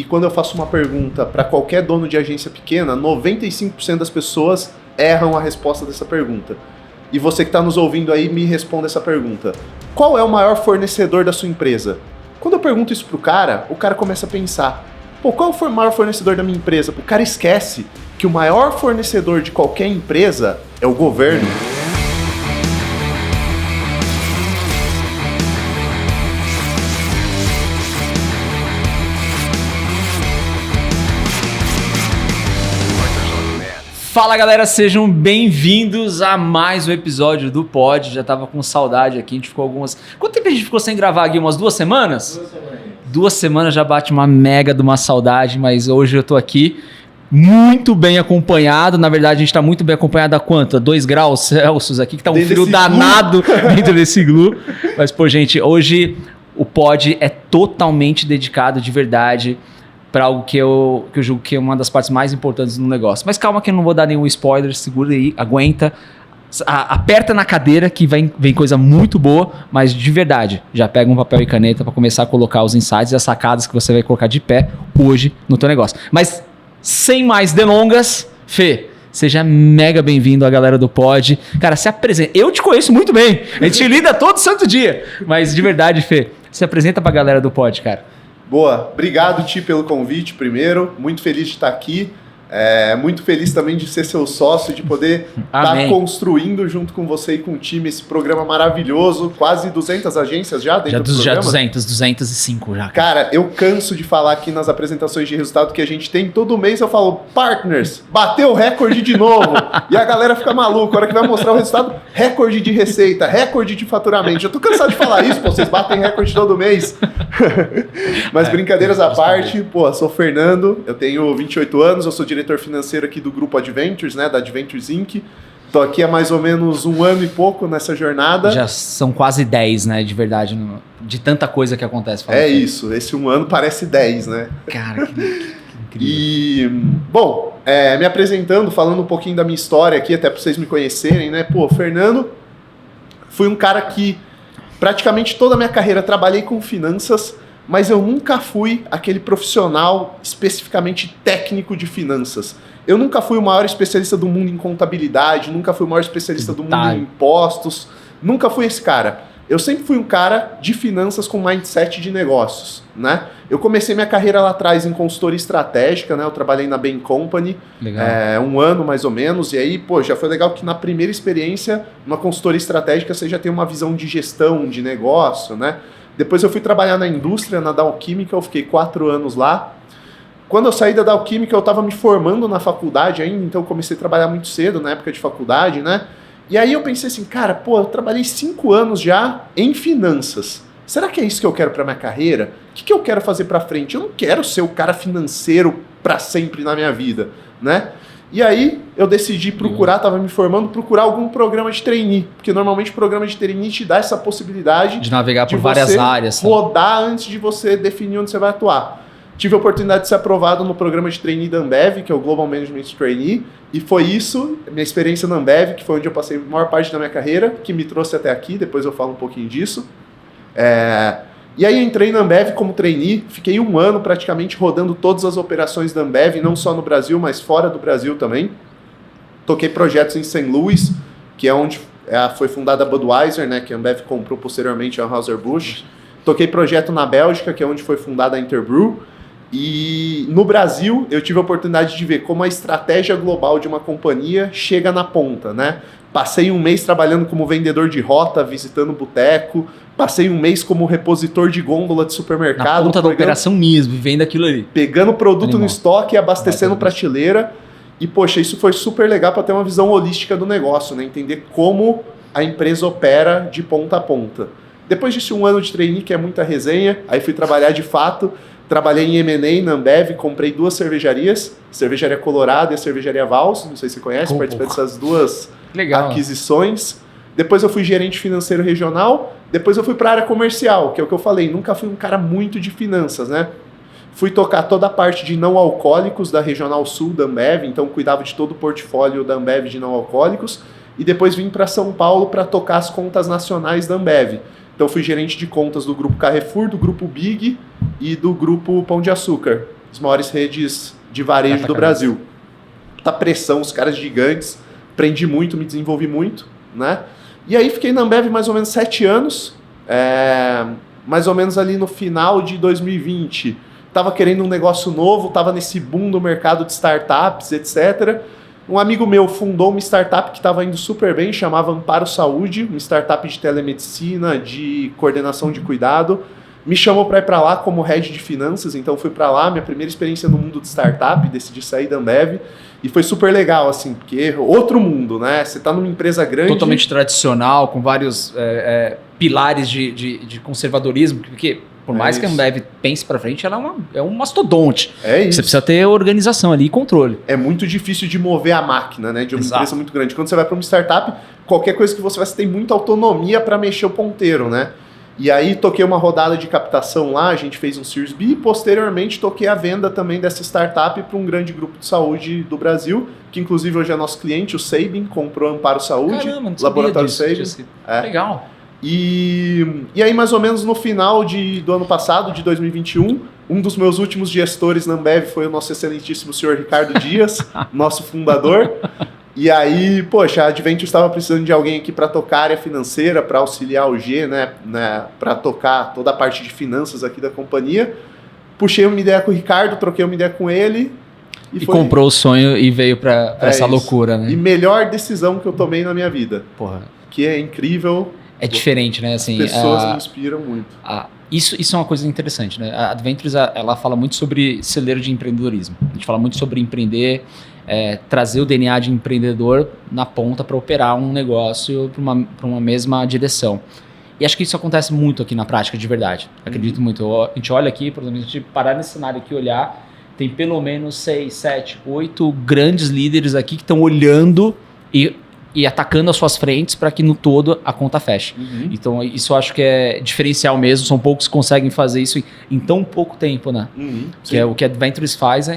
quando eu faço uma pergunta para qualquer dono de agência pequena, 95% das pessoas erram a resposta dessa pergunta. E você que está nos ouvindo aí, me responda essa pergunta. Qual é o maior fornecedor da sua empresa? Quando eu pergunto isso pro cara, o cara começa a pensar, pô, qual é o maior fornecedor da minha empresa? O cara esquece que o maior fornecedor de qualquer empresa é o governo. Fala galera, sejam bem-vindos a mais um episódio do Pod. Já tava com saudade aqui, a gente ficou algumas... Quanto tempo a gente ficou sem gravar aqui? Umas 2 semanas? 2 semanas. 2 semanas já bate uma mega de uma saudade, mas hoje eu tô aqui muito bem acompanhado. Na verdade, a gente tá muito bem acompanhado há quanto? 2 graus Celsius aqui, que tá um frio danado dentro desse iglu. Mas, pô, gente, hoje o Pod é totalmente dedicado de verdade para algo que eu julgo que é uma das partes mais importantes no negócio. Mas calma que eu não vou dar nenhum spoiler, segura aí, aguenta, aperta na cadeira que vem coisa muito boa, mas de verdade, já pega um papel e caneta para começar a colocar os insights e as sacadas que você vai colocar de pé hoje no teu negócio. Mas sem mais delongas, Fê, seja mega bem-vindo à galera do Pod. Cara, se apresenta. Eu te conheço muito bem, a gente lida todo santo dia, mas de verdade, Fê, se apresenta pra galera do Pod, cara. Boa, obrigado, Ti, pelo convite primeiro, muito feliz de estar aqui, muito feliz também de ser seu sócio, de poder estar construindo junto com você e com o time esse programa maravilhoso, quase 200 agências já dentro do programa. Já 205 já. Cara, eu canso de falar aqui nas apresentações de resultado que a gente tem, todo mês eu falo, partners, bateu o recorde de novo, e a galera fica maluca, a hora que vai mostrar o resultado, recorde de receita, recorde de faturamento, eu tô cansado de falar isso, pô, vocês batem recorde todo mês. Mas brincadeiras à parte, pô, sou o Fernando, eu tenho 28 anos, eu sou diretor financeiro aqui do Grupo Adventures, né, da Adventures Inc. Tô aqui há mais ou menos 1 ano e pouco nessa jornada. Já são quase 10, né, de verdade, de tanta coisa que acontece. Isso, esse 1 ano parece 10, né? Cara, que incrível. E, bom, me apresentando, falando um pouquinho da minha história aqui, até pra vocês me conhecerem, né, pô, Fernando, fui um cara que praticamente toda a minha carreira trabalhei com finanças, mas eu nunca fui aquele profissional especificamente técnico de finanças. Eu nunca fui o maior especialista do mundo em contabilidade, nunca fui o maior especialista do mundo em impostos, nunca fui esse cara. Eu sempre fui um cara de finanças com mindset de negócios, né? Eu comecei minha carreira lá atrás em consultoria estratégica, né? Eu trabalhei na Bain Company, 1 ano mais ou menos, e aí, pô, já foi legal que na primeira experiência, numa consultoria estratégica, você já tem uma visão de gestão, de negócio, né? Depois eu fui trabalhar na indústria, na Dow Chemical, eu fiquei 4 anos lá. Quando eu saí da Dow Chemical, eu estava me formando na faculdade ainda, então eu comecei a trabalhar muito cedo, na época de faculdade, né? E aí eu pensei assim, cara, pô, eu trabalhei 5 anos já em finanças. Será que é isso que eu quero para minha carreira? O que eu quero fazer para frente? Eu não quero ser o cara financeiro para sempre na minha vida, né? E aí eu decidi estava me formando, procurar algum programa de trainee, porque normalmente o programa de trainee te dá essa possibilidade de navegar por várias áreas, rodar antes de você definir onde você vai atuar. Tive a oportunidade de ser aprovado no programa de trainee da Ambev, que é o Global Management Trainee, e foi isso, minha experiência na Ambev, que foi onde eu passei a maior parte da minha carreira, que me trouxe até aqui, depois eu falo um pouquinho disso. E aí entrei na Ambev como trainee, fiquei 1 ano praticamente rodando todas as operações da Ambev, não só no Brasil, mas fora do Brasil também. Toquei projetos em St. Louis, que é onde foi fundada a Budweiser, né, que a Ambev comprou posteriormente a Anheuser-Busch. Toquei projeto na Bélgica, que é onde foi fundada a Interbrew. E no Brasil, eu tive a oportunidade de ver como a estratégia global de uma companhia chega na ponta, né? Passei 1 mês trabalhando como vendedor de rota, visitando boteco. Passei 1 mês como repositor de gôndola de supermercado. Na ponta da operação mesmo, vivendo aquilo ali. Pegando produto no estoque e abastecendo prateleira. E, poxa, isso foi super legal para ter uma visão holística do negócio, né? Entender como a empresa opera de ponta a ponta. Depois desse 1 ano de trainee, que é muita resenha, aí fui trabalhar de fato. Trabalhei em M&A na Ambev, comprei 2 cervejarias, Cervejaria Colorado e a Cervejaria Vals, não sei se você conhece, participei dessas 2 aquisições. Depois eu fui gerente financeiro regional, depois eu fui para a área comercial, que é o que eu falei, nunca fui um cara muito de finanças, né? Fui tocar toda a parte de não alcoólicos da Regional Sul da Ambev, então cuidava de todo o portfólio da Ambev de não alcoólicos, e depois vim para São Paulo para tocar as contas nacionais da Ambev. Então fui gerente de contas do Grupo Carrefour, do Grupo Big e do Grupo Pão de Açúcar. as maiores redes de varejo do Brasil. Tá pressão, os caras gigantes, aprendi muito, me desenvolvi muito, né? E aí fiquei na Ambev mais ou menos 7 anos, mais ou menos ali no final de 2020. Tava querendo um negócio novo, tava nesse boom do mercado de startups, etc. Um amigo meu fundou uma startup que estava indo super bem, chamava Amparo Saúde, uma startup de telemedicina, de coordenação de cuidado. Me chamou para ir para lá como head de finanças, então fui para lá, minha primeira experiência no mundo de startup, decidi sair da Ambev e foi super legal, assim, porque outro mundo, né? Você tá numa empresa grande... Totalmente tradicional, com vários pilares de conservadorismo, porque por mais que a Ambev pense para frente, ela é um mastodonte. É isso. Você precisa ter organização ali e controle. É muito difícil de mover a máquina, né? De uma empresa muito grande. Quando você vai para uma startup, qualquer coisa que você faça tem muita autonomia para mexer o ponteiro, né? E aí toquei uma rodada de captação lá, a gente fez um Series B e posteriormente toquei a venda também dessa startup para um grande grupo de saúde do Brasil, que inclusive hoje é nosso cliente, o Sabin, comprou Amparo Saúde, Caramba, não Laboratório sabia Sabin. Legal. E aí mais ou menos no final do ano passado, de 2021, um dos meus últimos gestores na Ambev foi o nosso excelentíssimo senhor Ricardo Dias, nosso fundador. E aí, poxa, a Adventure estava precisando de alguém aqui para tocar a área financeira, para auxiliar o G, né, para tocar toda a parte de finanças aqui da companhia. Puxei uma ideia com o Ricardo, troquei uma ideia com ele. E comprou o sonho e veio para essa isso. Loucura, né? E melhor decisão que eu tomei na minha vida. Porra. Que é incrível. É diferente, né? Assim, as pessoas me inspiram muito. Isso é uma coisa interessante, né? A Adventures, ela fala muito sobre celeiro de empreendedorismo. A gente fala muito sobre empreender, trazer o DNA de empreendedor na ponta para operar um negócio para uma mesma direção. E acho que isso acontece muito aqui na prática, de verdade. Acredito muito. A gente olha aqui, por exemplo, a gente parar nesse cenário aqui e olhar, tem pelo menos 6, 7, 8 grandes líderes aqui que estão olhando e atacando as suas frentes para que no todo a conta feche. Então isso eu acho que é diferencial mesmo, são poucos que conseguem fazer isso em tão pouco tempo, né? Que é o que a Adventures faz,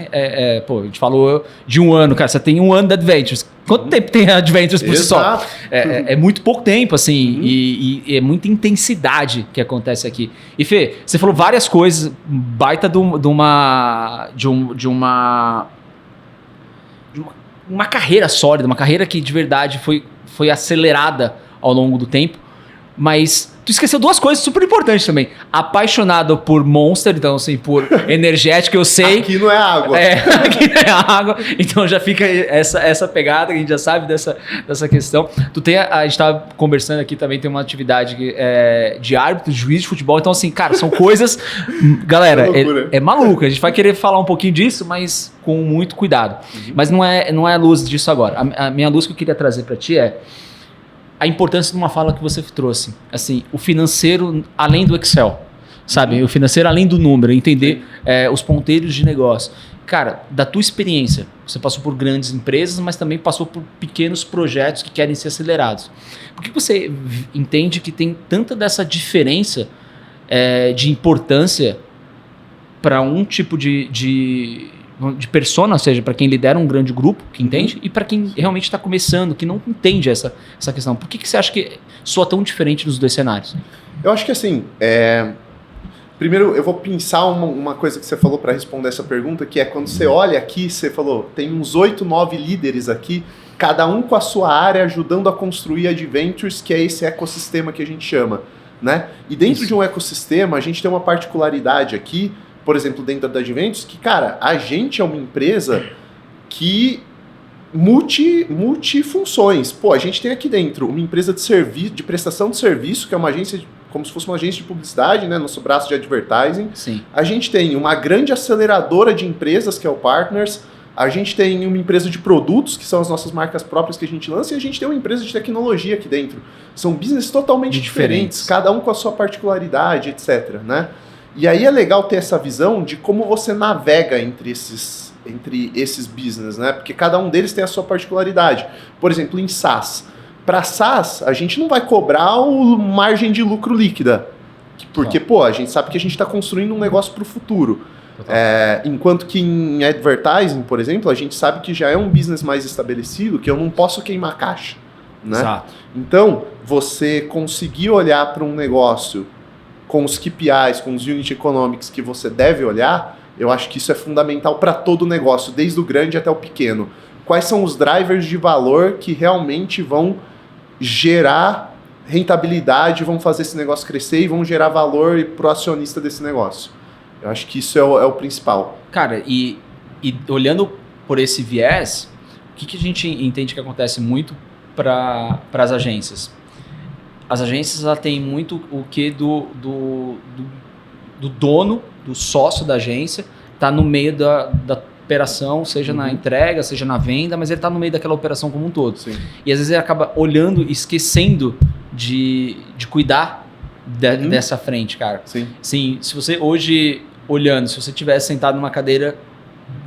pô, a gente falou de um ano, cara, você tem um ano de Adventures. Quanto tempo tem a Adventures por si só? É muito pouco tempo, assim, e é muita intensidade que acontece aqui. E Fê, você falou várias coisas, baita de uma carreira sólida, uma carreira que de verdade foi acelerada ao longo do tempo, mas tu esqueceu 2 coisas super importantes também. Apaixonado por Monster, então assim, por energético, eu sei. Aqui não é água. Aqui não é água, então já fica essa pegada que a gente já sabe dessa questão. A gente tava conversando aqui também, tem uma atividade de árbitro, juiz de futebol, então assim, cara, são coisas, galera, é maluco, a gente vai querer falar um pouquinho disso, mas com muito cuidado. Mas não é a luz disso agora. A minha luz que eu queria trazer para ti é a importância de uma fala que você trouxe. Assim, o financeiro além do Excel, sabe? O financeiro além do número, entender os ponteiros de negócio. Cara, da tua experiência, você passou por grandes empresas, mas também passou por pequenos projetos que querem ser acelerados. Por que você entende que tem tanta dessa diferença de importância para um tipo de persona, ou seja, para quem lidera um grande grupo, que entende, e para quem realmente está começando, que não entende essa questão? Por que você acha que soa tão diferente nos 2 cenários? Eu acho que assim, primeiro eu vou pensar uma coisa que você falou para responder essa pergunta, que é quando você olha aqui, você falou, tem uns 8, 9 líderes aqui, cada um com a sua área, ajudando a construir Adventures, que é esse ecossistema que a gente chama, né? E dentro de um ecossistema, a gente tem uma particularidade aqui, por exemplo, dentro da Adventures, que, cara, a gente é uma empresa que multifunções. Pô, a gente tem aqui dentro uma empresa de prestação de serviço, que é uma agência, como se fosse uma agência de publicidade, né, nosso braço de advertising. Sim. A gente tem uma grande aceleradora de empresas, que é o Partners. A gente tem uma empresa de produtos, que são as nossas marcas próprias que a gente lança, e a gente tem uma empresa de tecnologia aqui dentro. São business totalmente diferentes, cada um com a sua particularidade, etc., né? E aí é legal ter essa visão de como você navega entre esses business, né? Porque cada um deles tem a sua particularidade. Por exemplo, em SaaS. Para SaaS, a gente não vai cobrar o margem de lucro líquida. Porque, a gente sabe que a gente está construindo um negócio para o futuro. Enquanto que em advertising, por exemplo, a gente sabe que já é um business mais estabelecido, que eu não posso queimar caixa, né? Exato. Então, você conseguir olhar para um negócio com os KPIs, com os Unit Economics que você deve olhar, Eu acho que isso é fundamental para todo negócio, desde o grande até o pequeno. Quais são os drivers de valor que realmente vão gerar rentabilidade, vão fazer esse negócio crescer e vão gerar valor para o acionista desse negócio. Eu acho que isso é o principal. Cara, e olhando por esse viés, o que a gente entende que acontece muito para as agências? As agências ela têm muito o que do dono, do sócio da agência, tá no meio da operação, seja na entrega, seja na venda, mas ele está no meio daquela operação como um todo. Sim. E às vezes ele acaba olhando e esquecendo de cuidar dessa frente, cara. Sim. Sim, se você hoje, olhando, se você tivesse sentado numa cadeira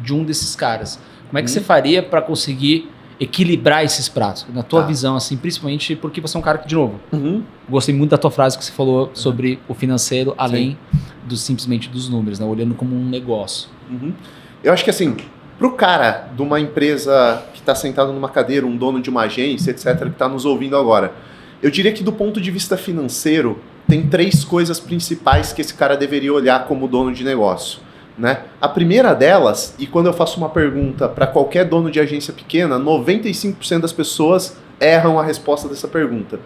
de um desses caras, como é que você faria para conseguir equilibrar esses pratos? Na tua visão, assim, principalmente porque você é um cara que, de novo, gostei muito da tua frase que você falou sobre o financeiro, além simplesmente dos números, né? Olhando como um negócio. Eu acho que assim, pro cara de uma empresa que está sentado numa cadeira, um dono de uma agência, etc., que está nos ouvindo agora, eu diria que do ponto de vista financeiro, tem 3 coisas principais que esse cara deveria olhar como dono de negócio, né? A primeira delas, e quando eu faço uma pergunta para qualquer dono de agência pequena, 95% das pessoas erram a resposta dessa pergunta.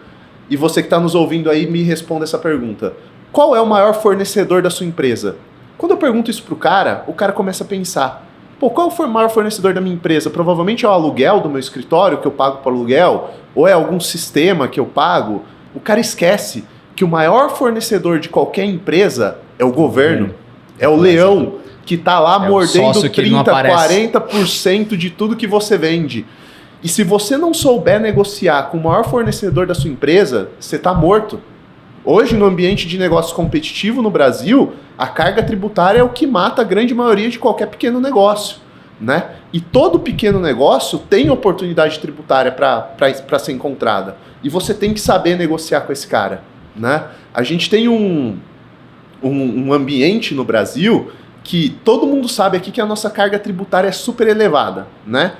E você que está nos ouvindo aí, me responda essa pergunta. Qual é o maior fornecedor da sua empresa? Quando eu pergunto isso pro cara, o cara começa a pensar, pô, qual é o maior fornecedor da minha empresa? Provavelmente é o aluguel do meu escritório que eu pago para aluguel, ou é algum sistema que eu pago. O cara esquece que o maior fornecedor de qualquer empresa é o governo, é o leão que está lá mordendo 30%, 40% de tudo que você vende. E se você não souber negociar com o maior fornecedor da sua empresa, você está morto. Hoje, no ambiente de negócio competitivo no Brasil, a carga tributária é o que mata a grande maioria de qualquer pequeno negócio, né? E todo pequeno negócio tem oportunidade tributária para ser encontrada. E você tem que saber negociar com esse cara, né? A gente tem um ambiente no Brasil que todo mundo sabe aqui que a nossa carga tributária é super elevada, né?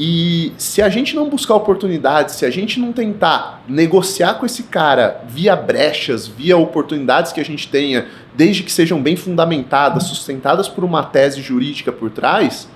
E se a gente não buscar oportunidades, se a gente não tentar negociar com esse cara via brechas, via oportunidades que a gente tenha, desde que sejam bem fundamentadas, sustentadas por uma tese jurídica por trás,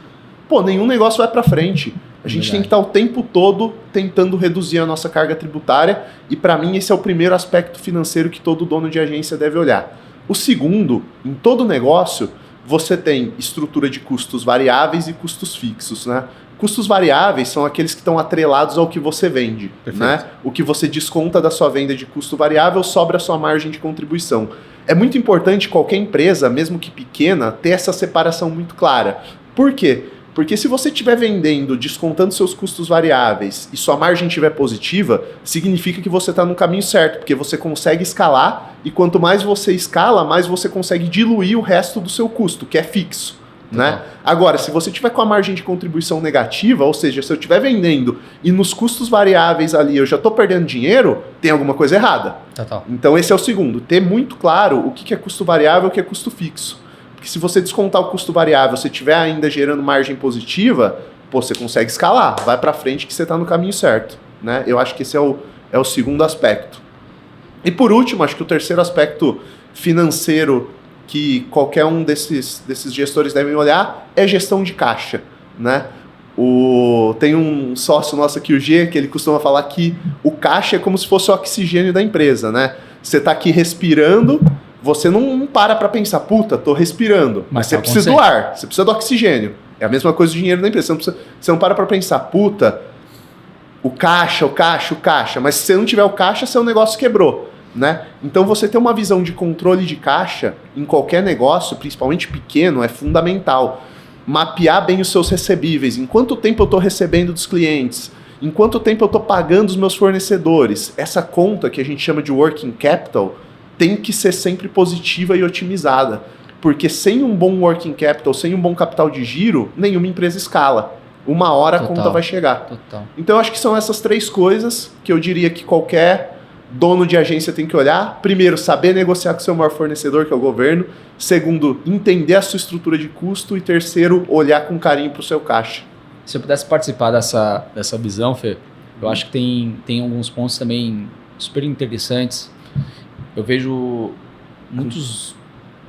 pô, nenhum negócio vai para frente. A gente tem que estar o tempo todo tentando reduzir a nossa carga tributária e para mim esse é o primeiro aspecto financeiro que todo dono de agência deve olhar. O segundo, em todo negócio, você tem estrutura de custos variáveis e custos fixos, né? Custos variáveis são aqueles que estão atrelados ao que você vende, né? O que você desconta da sua venda de custo variável sobra a sua margem de contribuição. É muito importante qualquer empresa, mesmo que pequena, ter essa separação muito clara. Por quê? Porque se você estiver vendendo, descontando seus custos variáveis e sua margem estiver positiva, significa que você está no caminho certo, porque você consegue escalar e quanto mais você escala, mais você consegue diluir o resto do seu custo, que é fixo. Né? Agora, se você tiver com a margem de contribuição negativa, ou seja, se eu estiver vendendo e nos custos variáveis ali eu já estou perdendo dinheiro, tem alguma coisa errada. Então esse é o segundo, ter muito claro o que é custo variável e o que é custo fixo. Porque se você descontar o custo variável, se estiver ainda gerando margem positiva, pô, você consegue escalar, vai para frente que você está no caminho certo. Né? Eu acho que esse é o segundo aspecto. E por último, acho que o terceiro aspecto financeiro que qualquer um desses gestores devem olhar é gestão de caixa, né? Tem um sócio nosso aqui, o G, que ele costuma falar que o caixa é como se fosse o oxigênio da empresa, né? Você está aqui respirando, você não para pensar, puta, tô respirando, mas você precisa do ar, você precisa do oxigênio. É a mesma coisa do dinheiro da empresa, você não para pensar, puta, o caixa, mas se você não tiver o caixa, seu negócio quebrou. Né? Então você ter uma visão de controle de caixa em qualquer negócio, principalmente pequeno, é fundamental. Mapear bem os seus recebíveis, em quanto tempo eu estou recebendo dos clientes, em quanto tempo eu estou pagando os meus fornecedores. Essa conta que a gente chama de working capital tem que ser sempre positiva e otimizada, porque sem um bom working capital, sem um bom capital de giro, nenhuma empresa escala. Uma hora a conta vai chegar. Então eu acho que são essas 3 coisas que eu diria que qualquer dono de agência tem que olhar. Primeiro, saber negociar com o seu maior fornecedor, que é o governo. Segundo, entender a sua estrutura de custo. E terceiro, olhar com carinho para o seu caixa. Se eu pudesse participar dessa visão, Fê, eu acho que tem alguns pontos também super interessantes. Eu vejo muitos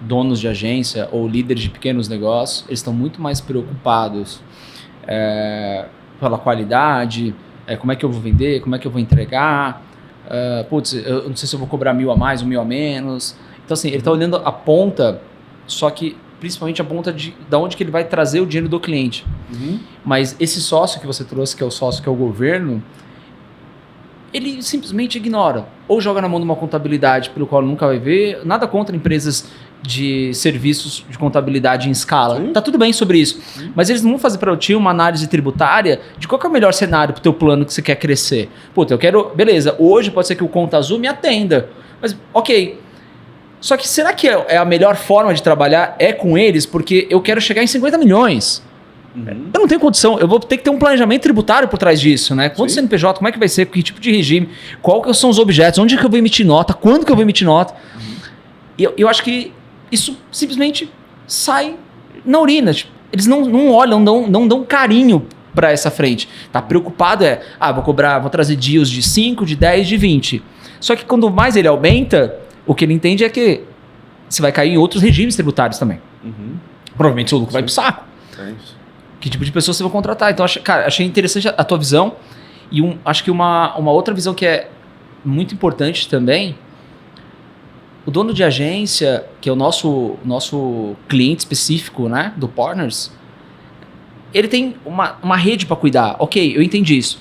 donos de agência ou líderes de pequenos negócios, eles estão muito mais preocupados pela qualidade, como é que eu vou vender, como é que eu vou entregar, eu não sei se eu vou cobrar 1.000 a mais ou 1.000 a menos. Então assim, ele está olhando a ponta, só que principalmente a ponta da onde que ele vai trazer o dinheiro do cliente. Mas esse sócio que você trouxe, que é o sócio que é o governo, ele simplesmente ignora. Ou joga na mão de uma contabilidade pelo qual nunca vai ver. Nada contra empresas de serviços de contabilidade em escala. Tá tudo bem sobre isso. Mas eles não vão fazer para ti uma análise tributária de qual que é o melhor cenário para o teu plano que você quer crescer. Puta, eu quero... Beleza, hoje pode ser que o Conta Azul me atenda. Mas, ok. Só que será que é a melhor forma de trabalhar com eles? Porque eu quero chegar em 50 milhões. Eu não tenho condição, eu vou ter que ter um planejamento tributário por trás disso, né? Quanto CNPJ, como é que vai ser, que tipo de regime, qual que são os objetos, onde que eu vou emitir nota, quando que eu vou emitir nota. E eu acho que isso simplesmente sai na urina. Tipo, eles não olham, não dão carinho para essa frente. Tá preocupado vou trazer deals de 5, de 10, de 20. Só que quando mais ele aumenta, o que ele entende é que você vai cair em outros regimes tributários também. Provavelmente seu lucro vai pro saco. É isso. Que tipo de pessoa você vai contratar? Então, achei interessante a tua visão. E acho que uma outra visão que é muito importante também, o dono de agência, que é o nosso cliente específico, né, do Partners, ele tem uma rede para cuidar. Ok, eu entendi isso.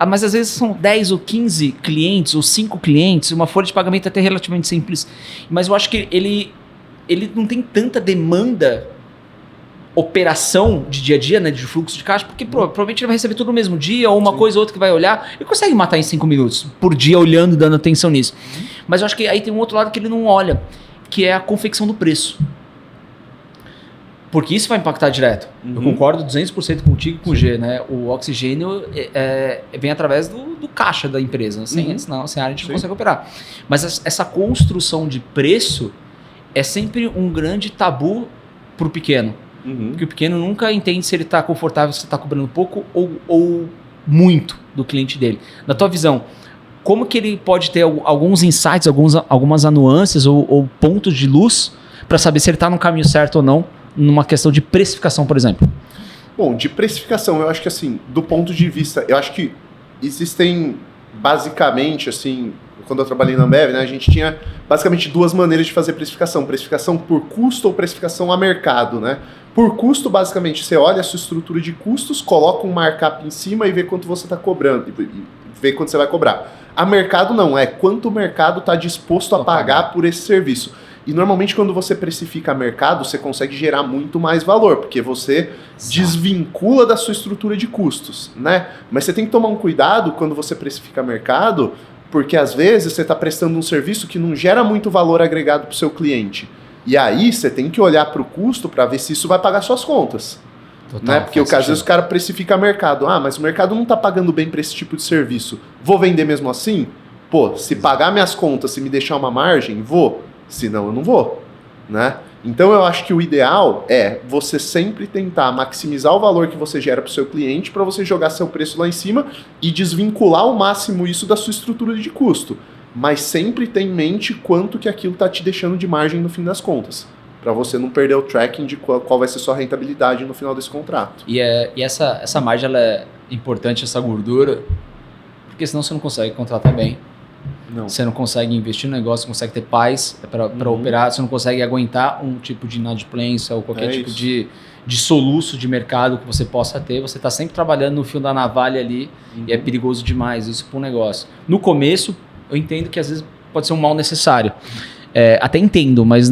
Mas às vezes são 10 ou 15 clientes, ou 5 clientes, uma folha de pagamento até relativamente simples. Mas eu acho que ele não tem tanta demanda, operação de dia a dia, né, de fluxo de caixa, porque provavelmente ele vai receber tudo no mesmo dia, ou uma coisa ou outra que vai olhar, ele consegue matar em 5 minutos por dia olhando e dando atenção nisso. Mas eu acho que aí tem um outro lado que ele não olha, que é a confecção do preço. Porque isso vai impactar direto. Eu concordo 200% contigo com o G, né? O oxigênio vem através do caixa da empresa, sem a gente não consegue operar. Mas essa construção de preço é sempre um grande tabu para o pequeno. Porque o pequeno nunca entende se ele está confortável, se está cobrando pouco ou muito do cliente dele. Na tua visão, como que ele pode ter alguns insights, algumas nuances ou pontos de luz para saber se ele está no caminho certo ou não, numa questão de precificação, por exemplo? Bom, de precificação, eu acho que assim, do ponto de vista, eu acho que existem basicamente, assim, quando eu trabalhei na Ambev, né, a gente tinha basicamente duas maneiras de fazer precificação. Precificação por custo ou precificação a mercado, né? Por custo, basicamente, você olha a sua estrutura de custos, coloca um markup em cima e vê quanto você está cobrando, e vê quanto você vai cobrar. A mercado não, é quanto o mercado está disposto a pagar por esse serviço. E normalmente quando você precifica a mercado, você consegue gerar muito mais valor, porque você desvincula da sua estrutura de custos, né? Mas você tem que tomar um cuidado quando você precifica a mercado, porque às vezes você está prestando um serviço que não gera muito valor agregado para o seu cliente. E aí você tem que olhar para o custo para ver se isso vai pagar suas contas. Total, né? Porque às vezes o cara precifica mercado. Mas o mercado não está pagando bem para esse tipo de serviço. Vou vender mesmo assim? Pô, se pagar minhas contas, se me deixar uma margem, vou. Senão eu não vou. Né? Então eu acho que o ideal é você sempre tentar maximizar o valor que você gera para o seu cliente para você jogar seu preço lá em cima e desvincular ao máximo isso da sua estrutura de custo. Mas sempre tem em mente quanto que aquilo está te deixando de margem no fim das contas, para você não perder o tracking de qual vai ser sua rentabilidade no final desse contrato. E essa margem ela é importante, essa gordura, porque senão você não consegue contratar bem. Não. Você não consegue investir no negócio, você consegue ter paz para operar, você não consegue aguentar um tipo de inadimplência ou qualquer tipo de soluço de mercado que você possa ter. Você está sempre trabalhando no fio da navalha ali e é perigoso demais isso para um negócio. No começo, eu entendo que às vezes pode ser um mal necessário. Até entendo, mas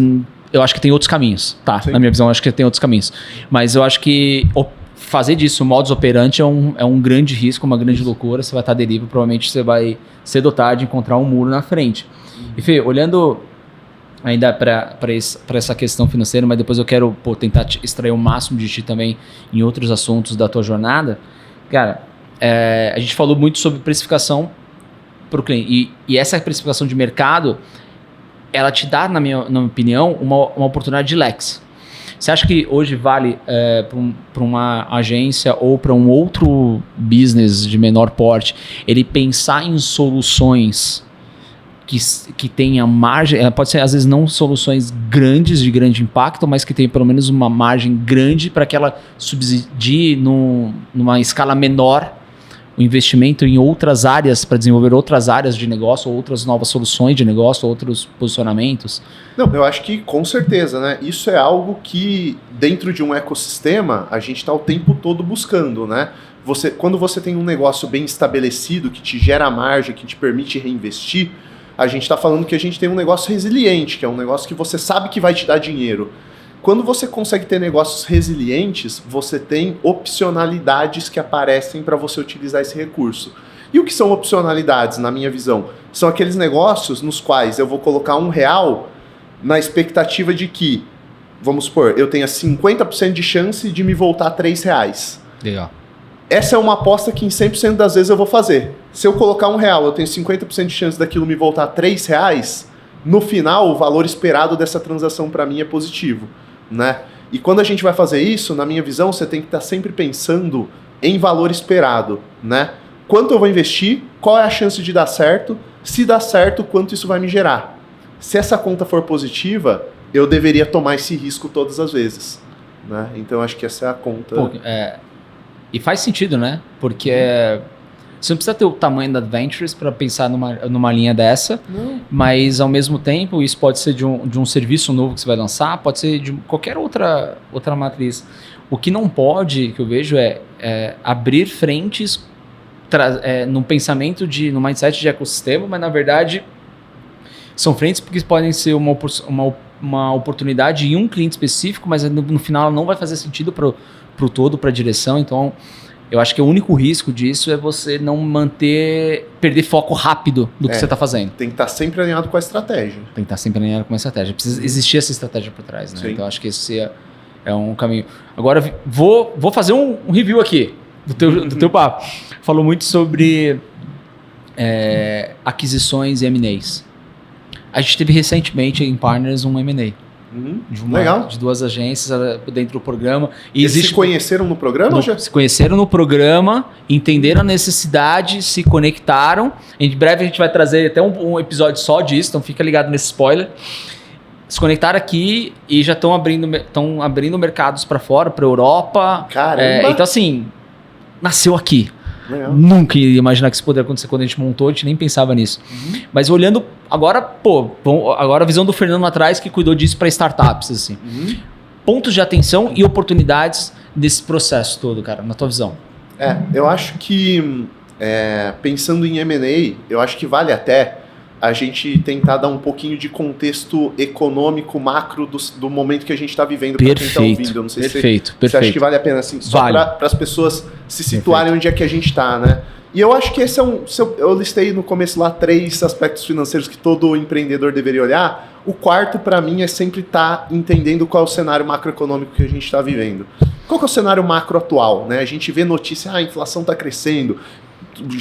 eu acho que tem outros caminhos. Tá, sim. Na minha visão, eu acho que tem outros caminhos. Mas eu acho que fazer disso modus operandi é um grande risco, uma grande loucura. Você vai estar à deriva, provavelmente você vai cedo ou tarde encontrar um muro na frente. E Fê, olhando ainda para essa questão financeira, mas depois eu quero tentar extrair o máximo de ti também em outros assuntos da tua jornada. Cara, a gente falou muito sobre precificação para o cliente. E essa precificação de mercado, ela te dá, na minha opinião, uma oportunidade de lex. Você acha que hoje vale para uma agência ou para um outro business de menor porte, ele pensar em soluções que tenha margem, pode ser às vezes não soluções grandes, de grande impacto, mas que tenha pelo menos uma margem grande para que ela subsidie numa escala menor o investimento em outras áreas, para desenvolver outras áreas de negócio, outras novas soluções de negócio, outros posicionamentos? Não, eu acho que com certeza, né? Isso é algo que dentro de um ecossistema a gente está o tempo todo buscando, né? Quando você tem um negócio bem estabelecido, que te gera margem, que te permite reinvestir, a gente está falando que a gente tem um negócio resiliente, que é um negócio que você sabe que vai te dar dinheiro. Quando você consegue ter negócios resilientes, você tem opcionalidades que aparecem para você utilizar esse recurso. E o que são opcionalidades, na minha visão? São aqueles negócios nos quais eu vou colocar R$1 na expectativa de que, vamos supor, eu tenha 50% de chance de me voltar R$3. Legal. Essa é uma aposta que em 100% das vezes eu vou fazer. Se eu colocar R$1, eu tenho 50% de chance daquilo me voltar R$3, no final o valor esperado dessa transação para mim é positivo, né? E quando a gente vai fazer isso, na minha visão, você tem que estar sempre pensando em valor esperado, né? Quanto eu vou investir, qual é a chance de dar certo, se dá certo, quanto isso vai me gerar. Se essa conta for positiva, eu deveria tomar esse risco todas as vezes, né? Então acho que essa é a conta. Pô, e faz sentido, né? Porque você não precisa ter o tamanho da Adventures para pensar numa linha dessa, mas ao mesmo tempo isso pode ser de um serviço novo que você vai lançar, pode ser de qualquer outra matriz. O que não pode, que eu vejo, é abrir frentes num pensamento, no mindset de ecossistema, mas na verdade são frentes porque podem ser uma oportunidade em um cliente específico, mas no final não vai fazer sentido para o todo, para a direção. Então eu acho que o único risco disso é você não perder foco rápido do que você está fazendo. Tem que estar sempre alinhado com a estratégia. Tem que estar sempre alinhado com a estratégia. Precisa existir essa estratégia por trás, né? Sim. Então acho que esse é um caminho. Agora vou fazer um review aqui do teu papo. Falou muito sobre aquisições e M&As. A gente teve recentemente em Partners um M&A. Legal. De 2 agências dentro do programa. Eles se conheceram no programa? Se conheceram no programa, entenderam a necessidade, se conectaram. Em breve a gente vai trazer até um episódio só disso, então fica ligado nesse spoiler. Se conectaram aqui e já estão abrindo mercados para fora, para Europa. Caramba! Então assim, nasceu aqui. Legal. Nunca ia imaginar que isso poderia acontecer quando a gente montou, a gente nem pensava nisso. Mas olhando agora, agora a visão do Fernando atrás que cuidou disso para startups, assim. Pontos de atenção e oportunidades desse processo todo, cara, na tua visão. Eu acho que, pensando em M&A, eu acho que vale até a gente tentar dar um pouquinho de contexto econômico, macro do momento que a gente está vivendo para quem está ouvindo. Eu não sei se você acha que vale a pena, assim, só para as pessoas se situarem onde é que a gente está, né? E eu acho que esse é eu listei no começo lá 3 aspectos financeiros que todo empreendedor deveria olhar. O quarto, para mim, é sempre estar entendendo qual é o cenário macroeconômico que a gente está vivendo. Qual que é o cenário macro atual, né? A gente vê notícia, a inflação está crescendo,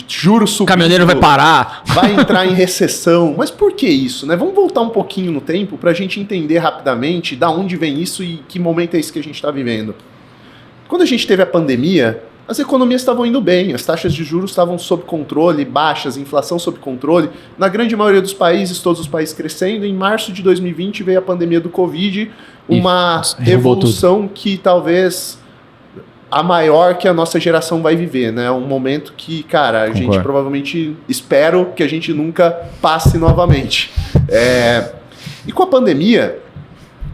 juros subindo, o caminhoneiro vai parar, vai entrar em recessão. Mas por que isso, né? Vamos voltar um pouquinho no tempo para a gente entender rapidamente da onde vem isso e que momento é esse que a gente está vivendo. Quando a gente teve a pandemia, as economias estavam indo bem, as taxas de juros estavam sob controle, baixas, inflação sob controle. Na grande maioria dos países, todos os países crescendo. Em março de 2020 veio a pandemia do Covid, uma revolução que talvez a maior que a nossa geração vai viver, né? Um momento que, cara, a gente provavelmente, espero que a gente nunca passe novamente. E com a pandemia,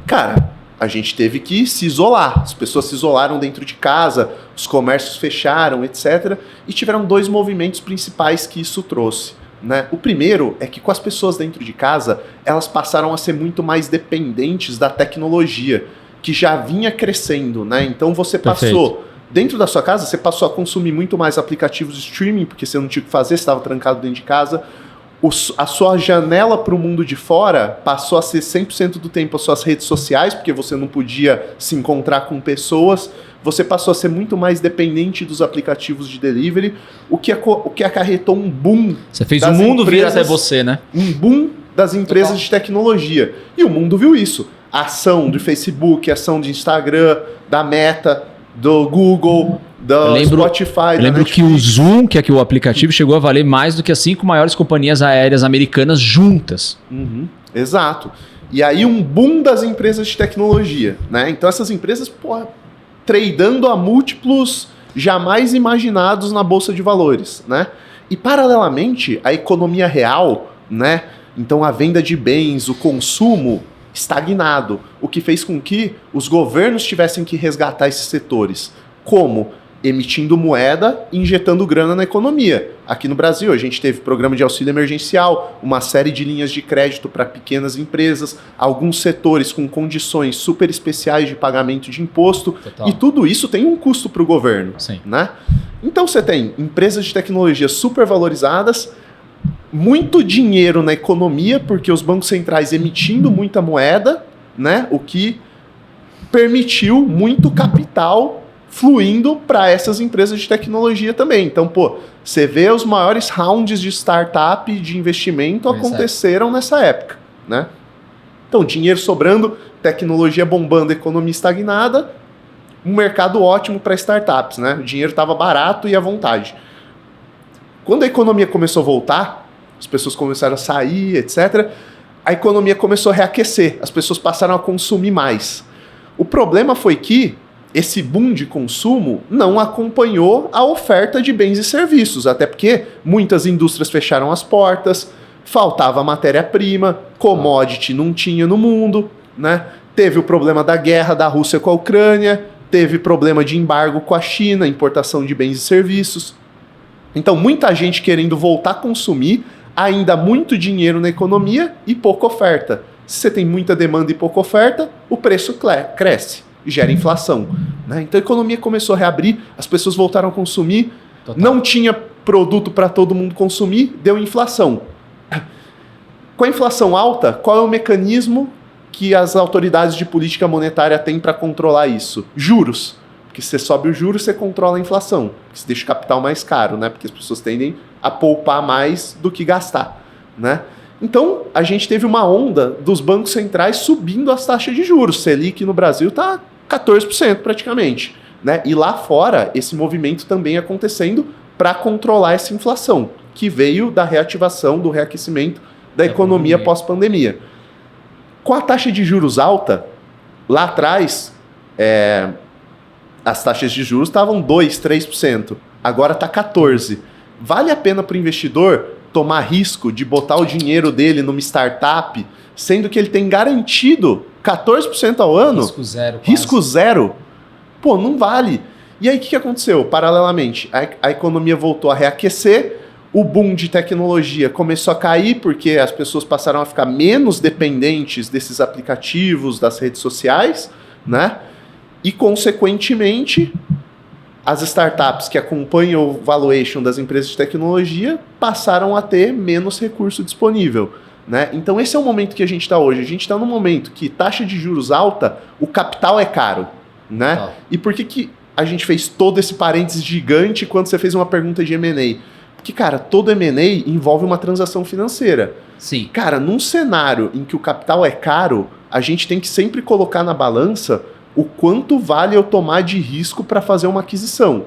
cara, a gente teve que se isolar. As pessoas se isolaram dentro de casa, os comércios fecharam, etc. E tiveram 2 movimentos principais que isso trouxe, né? O primeiro é que com as pessoas dentro de casa, elas passaram a ser muito mais dependentes da tecnologia, que já vinha crescendo, né? Então você passou, dentro da sua casa, você passou a consumir muito mais aplicativos de streaming, porque você não tinha o que fazer, você estava trancado dentro de casa. A sua janela para o mundo de fora passou a ser 100% do tempo as suas redes sociais, porque você não podia se encontrar com pessoas. Você passou a ser muito mais dependente dos aplicativos de delivery, o que acarretou um boom. Você fez o mundo vir até você, né? Um boom das empresas de tecnologia. E o mundo viu isso. A ação do Facebook, a ação de Instagram, da Meta, do Google, do Spotify, eu lembro que o Zoom, que é que o aplicativo, chegou a valer mais do que as 5 maiores companhias aéreas americanas juntas. Exato. E aí um boom das empresas de tecnologia, né? Então essas empresas, tradando a múltiplos jamais imaginados na bolsa de valores, né? E paralelamente a economia real, né? Então a venda de bens, o consumo estagnado, o que fez com que os governos tivessem que resgatar esses setores. Como? Emitindo moeda e injetando grana na economia. Aqui no Brasil, a gente teve programa de auxílio emergencial, uma série de linhas de crédito para pequenas empresas, alguns setores com condições super especiais de pagamento de imposto. Total. E tudo isso tem um custo para o governo. Sim. Né? Então você tem empresas de tecnologia super valorizadas, muito dinheiro na economia, porque os bancos centrais emitindo muita moeda, né? O que permitiu muito capital fluindo para essas empresas de tecnologia também. Então, você vê os maiores rounds de startup de investimento aconteceram nessa época, né? Então, dinheiro sobrando, tecnologia bombando, economia estagnada, um mercado ótimo para startups, né? O dinheiro estava barato e à vontade. Quando a economia começou a voltar, as pessoas começaram a sair, etc., a economia começou a reaquecer, as pessoas passaram a consumir mais. O problema foi que esse boom de consumo não acompanhou a oferta de bens e serviços, até porque muitas indústrias fecharam as portas, faltava matéria-prima, commodity não tinha no mundo, né? Teve o problema da guerra da Rússia com a Ucrânia, teve problema de embargo com a China, importação de bens e serviços. Então, muita gente querendo voltar a consumir, ainda muito dinheiro na economia e pouca oferta. Se você tem muita demanda e pouca oferta, o preço cresce e gera inflação, né? Então a economia começou a reabrir, as pessoas voltaram a consumir, Total. Não tinha produto para todo mundo consumir, deu inflação. Com a inflação alta, qual é o mecanismo que as autoridades de política monetária têm para controlar isso? Juros. Porque se você sobe o juros, você controla a inflação. Você deixa o capital mais caro, né? Porque as pessoas tendem a poupar mais do que gastar, né? Então, a gente teve uma onda dos bancos centrais subindo as taxas de juros. Selic no Brasil está 14% praticamente, né? E lá fora, esse movimento também acontecendo para controlar essa inflação, que veio da reativação, do reaquecimento da economia pós-pandemia. Com a taxa de juros alta, lá atrás, as taxas de juros estavam 2%, 3%. Agora está 14%. Vale a pena para o investidor tomar risco de botar o dinheiro dele numa startup, sendo que ele tem garantido 14% ao ano? Risco zero. Risco zero? Não vale. E aí o que aconteceu? Paralelamente, a economia voltou a reaquecer, o boom de tecnologia começou a cair porque as pessoas passaram a ficar menos dependentes desses aplicativos, das redes sociais, né? E, consequentemente, as startups que acompanham o valuation das empresas de tecnologia passaram a ter menos recurso disponível, né? Então esse é o momento que a gente está hoje. A gente está num momento que taxa de juros alta, o capital é caro, né? E por que a gente fez todo esse parênteses gigante quando você fez uma pergunta de M&A? Porque, cara, todo M&A envolve uma transação financeira. Sim. Cara, num cenário em que o capital é caro, a gente tem que sempre colocar na balança o quanto vale eu tomar de risco para fazer uma aquisição.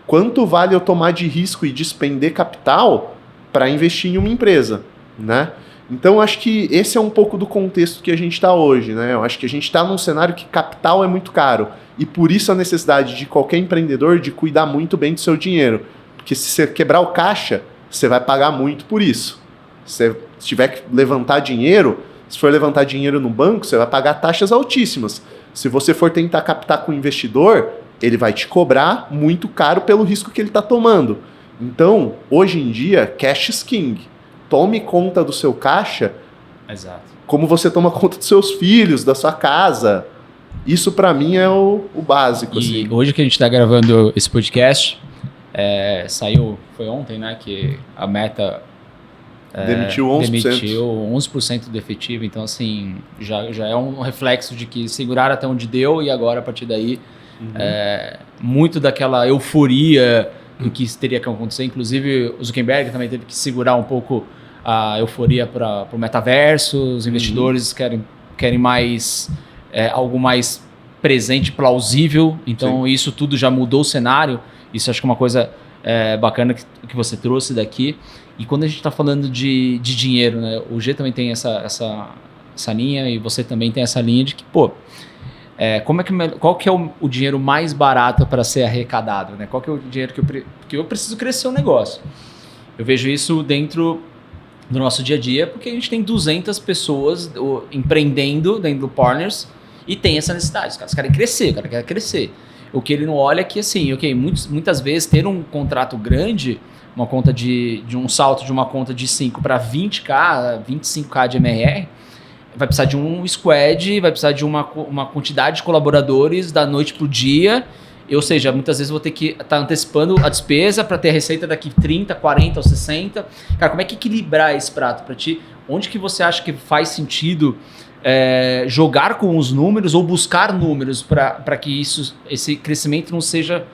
Quanto vale eu tomar de risco e despender capital para investir em uma empresa, né? Então, acho que esse é um pouco do contexto que a gente está hoje, né? Eu acho que a gente está num cenário que capital é muito caro. E por isso a necessidade de qualquer empreendedor de cuidar muito bem do seu dinheiro. Porque se você quebrar o caixa, você vai pagar muito por isso. Se você tiver que levantar dinheiro, se for levantar dinheiro no banco, você vai pagar taxas altíssimas. Se você for tentar captar com o investidor, ele vai te cobrar muito caro pelo risco que ele está tomando. Então, hoje em dia, cash is king. Tome conta do seu caixa. Exato. Como você toma conta dos seus filhos, da sua casa. Isso, para mim, é o básico. E assim. Hoje que a gente está gravando esse podcast, saiu, foi ontem, né, que a Meta demitiu 11%. Demitiu 11% do efetivo, então assim, já é um reflexo de que seguraram até onde deu e agora a partir daí muito daquela euforia do que teria que acontecer, inclusive o Zuckerberg também teve que segurar um pouco a euforia para o metaverso, os investidores querem mais algo mais presente, plausível. Então, Sim. isso tudo já mudou o cenário. Isso acho que é uma coisa bacana que você trouxe daqui. E quando a gente está falando de dinheiro, né? O G também tem essa linha e você também tem essa linha de que, pô, qual que é o dinheiro mais barato para ser arrecadado, né? Qual que é o dinheiro que eu preciso crescer o negócio? Eu vejo isso dentro do nosso dia a dia, porque a gente tem 200 pessoas empreendendo dentro do Partners e tem essa necessidade. Os caras querem crescer, o cara quer crescer. O que ele não olha é que, assim, muitas vezes ter um contrato grande, uma conta de um salto de uma conta de 5 para 20k, 25k de MRR, vai precisar de um squad, vai precisar de uma quantidade de colaboradores da noite pro dia, ou seja, muitas vezes eu vou ter que estar antecipando a despesa para ter a receita daqui 30, 40 ou 60. Cara, como é que equilibrar esse prato para ti? Onde que você acha que faz sentido jogar com os números ou buscar números para que esse crescimento não seja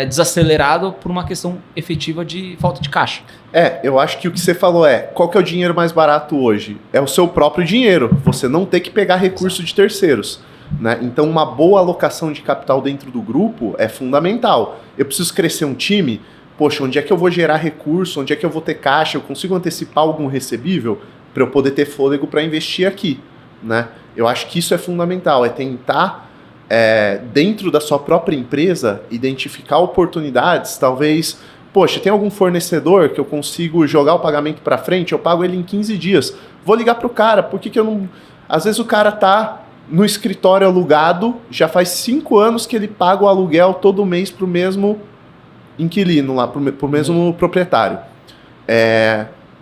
desacelerado por uma questão efetiva de falta de caixa? Eu acho que o que você falou qual que é o dinheiro mais barato hoje? É o seu próprio dinheiro, você não ter que pegar recurso de terceiros, né? Então uma boa alocação de capital dentro do grupo é fundamental. Eu preciso crescer um time, poxa, onde é que eu vou gerar recurso, onde é que eu vou ter caixa, eu consigo antecipar algum recebível para eu poder ter fôlego para investir aqui, né? Eu acho que isso é fundamental, tentar dentro da sua própria empresa identificar oportunidades, talvez, poxa, tem algum fornecedor que eu consigo jogar o pagamento para frente, eu pago ele em 15 dias, vou ligar pro cara, por que eu não... Às vezes o cara tá no escritório alugado, já faz 5 anos que ele paga o aluguel todo mês pro mesmo inquilino lá, pro mesmo proprietário.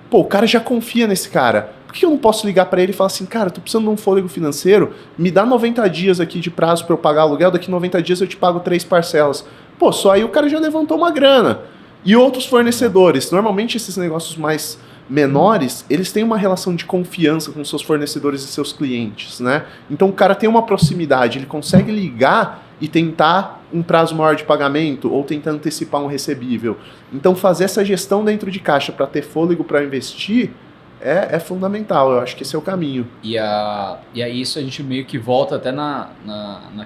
O cara já confia nesse cara. Por que eu não posso ligar para ele e falar assim, cara, tô precisando de um fôlego financeiro, me dá 90 dias aqui de prazo para eu pagar aluguel, daqui 90 dias eu te pago 3 parcelas. Só aí o cara já levantou uma grana. E outros fornecedores, normalmente esses negócios mais menores, eles têm uma relação de confiança com seus fornecedores e seus clientes, né? Então o cara tem uma proximidade, ele consegue ligar e tentar um prazo maior de pagamento ou tentar antecipar um recebível. Então fazer essa gestão dentro de caixa para ter fôlego para investir é fundamental, eu acho que esse é o caminho. E aí isso a gente meio que volta até na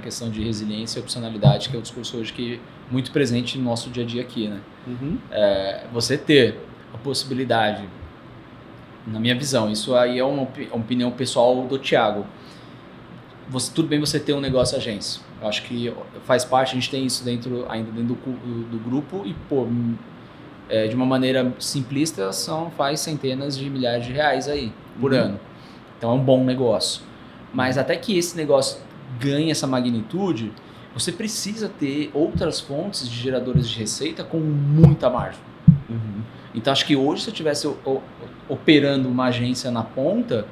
questão de resiliência e opcionalidade, que é o discurso hoje que é muito presente no nosso dia a dia aqui, né? Uhum. Você ter a possibilidade, na minha visão, isso aí é uma opinião pessoal do Thiago, tudo bem você ter um negócio agência, eu acho que faz parte, a gente tem isso ainda dentro do grupo e, de uma maneira simplista, faz centenas de milhares de reais aí por ano. Então é um bom negócio. Mas até que esse negócio ganhe essa magnitude, você precisa ter outras fontes de geradores de receita com muita margem. Então acho que hoje, se eu estivesse operando uma agência na ponta,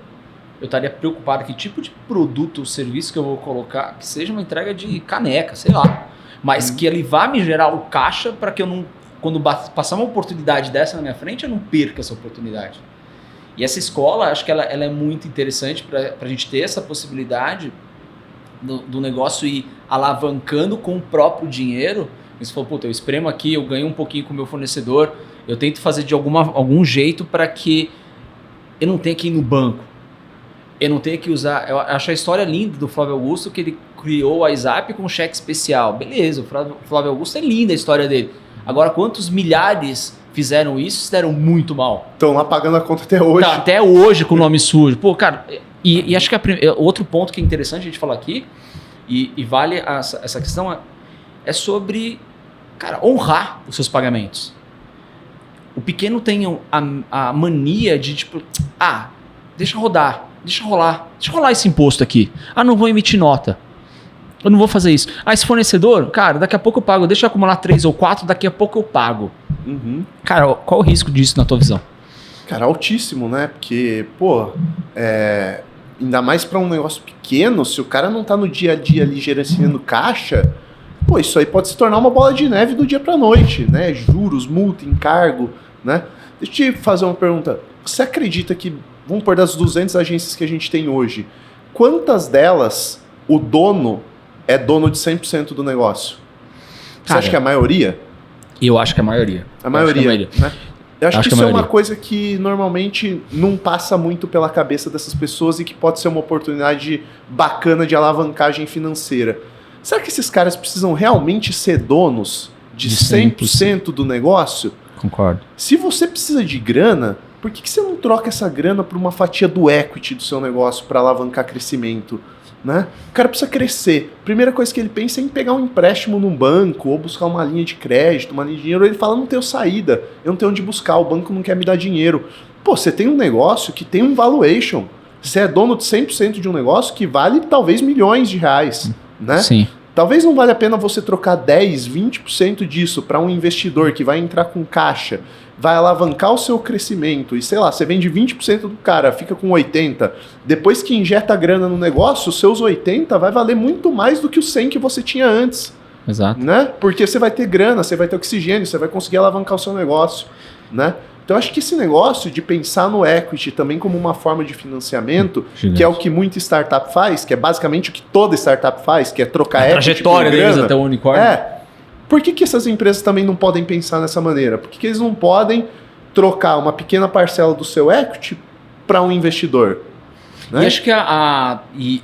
eu estaria preocupado que tipo de produto ou serviço que eu vou colocar, que seja uma entrega de caneca, sei lá. Mas que ele vá me gerar o caixa para que eu não... Quando passar uma oportunidade dessa na minha frente, eu não perca essa oportunidade. E essa escola, acho que ela é muito interessante para a gente ter essa possibilidade do negócio ir alavancando com o próprio dinheiro. Você falou, puta, eu espremo aqui, eu ganho um pouquinho com o meu fornecedor, eu tento fazer de algum jeito para que eu não tenha que ir no banco. Eu não tenho que usar... Eu acho a história linda do Flávio Augusto, que ele criou o WhatsApp com cheque especial. Beleza, o Flávio Augusto é linda a história dele. Agora, quantos milhares fizeram isso e se deram muito mal? Estão lá pagando a conta até hoje. Tá, até hoje com o nome sujo. Pô, cara, e acho que outro ponto que é interessante a gente falar aqui, e vale essa questão, é sobre, cara, honrar os seus pagamentos. O pequeno tem a mania de, tipo, deixa rolar esse imposto aqui. Não vou emitir nota. Eu não vou fazer isso. Esse fornecedor, cara, daqui a pouco eu pago. Deixa eu acumular 3 ou 4, daqui a pouco eu pago. Cara, qual o risco disso na tua visão? Cara, altíssimo, né? Porque, ainda mais para um negócio pequeno, se o cara não tá no dia a dia ali gerenciando caixa, isso aí pode se tornar uma bola de neve do dia pra noite, né? Juros, multa, encargo, né? Deixa eu te fazer uma pergunta. Você acredita que, vamos pôr das 200 agências que a gente tem hoje, quantas delas o dono é dono de 100% do negócio? Você acha que é a maioria? Eu acho que é a maioria. A maioria, né? Eu acho que isso é uma coisa que normalmente não passa muito pela cabeça dessas pessoas e que pode ser uma oportunidade bacana de alavancagem financeira. Será que esses caras precisam realmente ser donos de 100% do negócio? Concordo. Se você precisa de grana, por que você não troca essa grana por uma fatia do equity do seu negócio para alavancar crescimento? Né? O cara precisa crescer. Primeira coisa que ele pensa é em pegar um empréstimo num banco ou buscar uma linha de crédito, uma linha de dinheiro. Ele fala, não tenho saída, eu não tenho onde buscar, o banco não quer me dar dinheiro. Pô, você tem um negócio que tem um valuation. Você é dono de 100% de um negócio que vale talvez milhões de reais. Né? Sim. Talvez não valha a pena você trocar 10, 20% disso para um investidor que vai entrar com caixa, vai alavancar o seu crescimento e, sei lá, você vende 20% do cara, fica com 80%. Depois que injeta grana no negócio, os seus 80% vai valer muito mais do que os 100% que você tinha antes. Exato. Né? Porque você vai ter grana, você vai ter oxigênio, você vai conseguir alavancar o seu negócio. Né? Então, acho que esse negócio de pensar no equity também como uma forma de financiamento, que é o que muita startup faz, que é basicamente o que toda startup faz, que é trocar equity. A trajetória deles até o unicórnio. Por que essas empresas também não podem pensar nessa maneira? Por que eles não podem trocar uma pequena parcela do seu equity para um investidor? Né? E acho que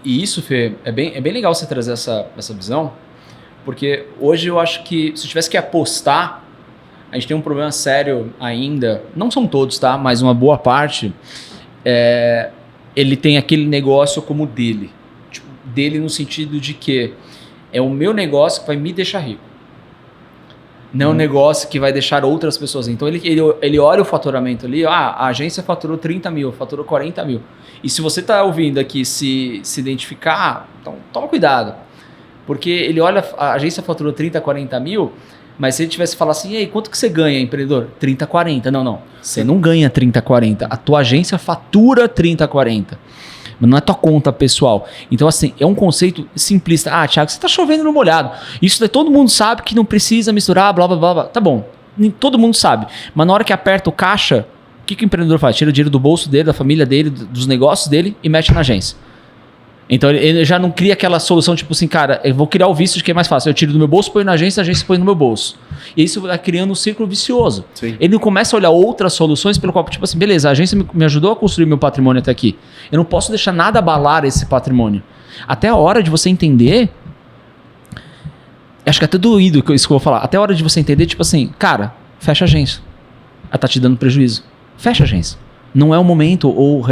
isso, Fê, é bem legal você trazer essa visão, porque hoje eu acho que se eu tivesse que apostar, a gente tem um problema sério ainda, não são todos, tá? Mas uma boa parte, ele tem aquele negócio como dele. Tipo, dele no sentido de que é o meu negócio que vai me deixar rico. Não é um negócio que vai deixar outras pessoas. Então ele olha o faturamento ali, a agência faturou 30 mil, faturou 40 mil. E se você está ouvindo aqui se identificar, então toma cuidado. Porque ele olha, a agência faturou 30, 40 mil, mas se ele tivesse falado assim, e aí, quanto que você ganha, empreendedor? 30, 40. Não. Você não ganha 30, 40. A tua agência fatura 30, 40. Mas não é tua conta pessoal. Então, assim, é um conceito simplista. Ah, Thiago, você tá chovendo no molhado. Isso daí todo mundo sabe que não precisa misturar, blá, blá, blá, blá. Tá bom. Todo mundo sabe. Mas na hora que aperta o caixa, o que o empreendedor faz? Tira o dinheiro do bolso dele, da família dele, dos negócios dele e mete na agência. Então ele já não cria aquela solução tipo assim, cara, eu vou criar o vício de que é mais fácil. Eu tiro do meu bolso, ponho na agência, a agência põe no meu bolso. E isso vai criando um círculo vicioso. Sim. Ele não começa a olhar outras soluções pelo qual, tipo assim, beleza, a agência me ajudou a construir meu patrimônio até aqui. Eu não posso deixar nada abalar esse patrimônio. Até a hora de você entender, acho que é até doído isso que eu vou falar, até a hora de você entender, tipo assim, cara, fecha a agência. Ela tá te dando prejuízo. Fecha a agência. Não é o momento, ou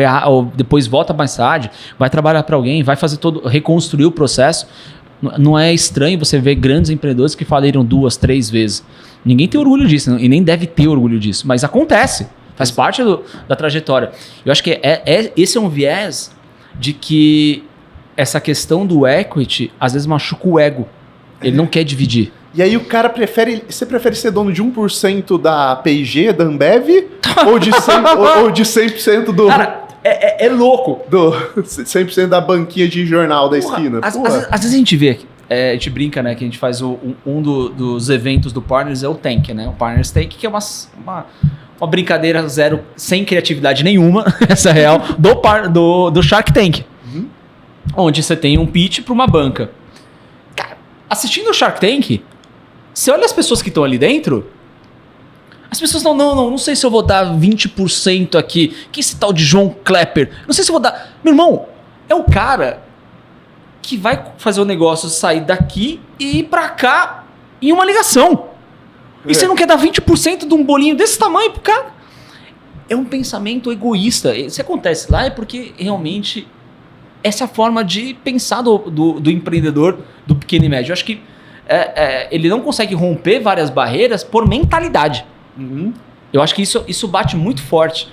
depois volta mais tarde, vai trabalhar para alguém, vai fazer reconstruir o processo. Não é estranho você ver grandes empreendedores que faliram 2, 3 vezes. Ninguém tem orgulho disso, e nem deve ter orgulho disso, mas acontece, faz parte da trajetória. Eu acho que esse é um viés de que essa questão do equity às vezes machuca o ego. Ele não quer dividir. E aí o cara você prefere ser dono de 1% da P&G, da Ambev, ou de 100% do... Cara, é louco. Do 100% da banquinha de jornal da esquina. Às vezes a gente vê, a gente brinca, né, que a gente faz dos eventos do Partners é o Tank, né? O Partners Tank, que é uma brincadeira sem criatividade nenhuma, essa é real, do Shark Tank. Uhum. Onde você tem um pitch para uma banca. Cara, assistindo o Shark Tank, você olha as pessoas que estão ali dentro, as pessoas não sei se eu vou dar 20% aqui. Que esse tal de João Klepper? Não sei se eu vou dar... Meu irmão, é o cara que vai fazer o negócio sair daqui e ir pra cá em uma ligação. E você não quer dar 20% de um bolinho desse tamanho pro cara? É um pensamento egoísta. Se acontece lá é porque realmente essa é a forma de pensar do empreendedor, do pequeno e médio. Eu acho que ele não consegue romper várias barreiras por mentalidade. Uhum. Eu acho que isso bate muito forte.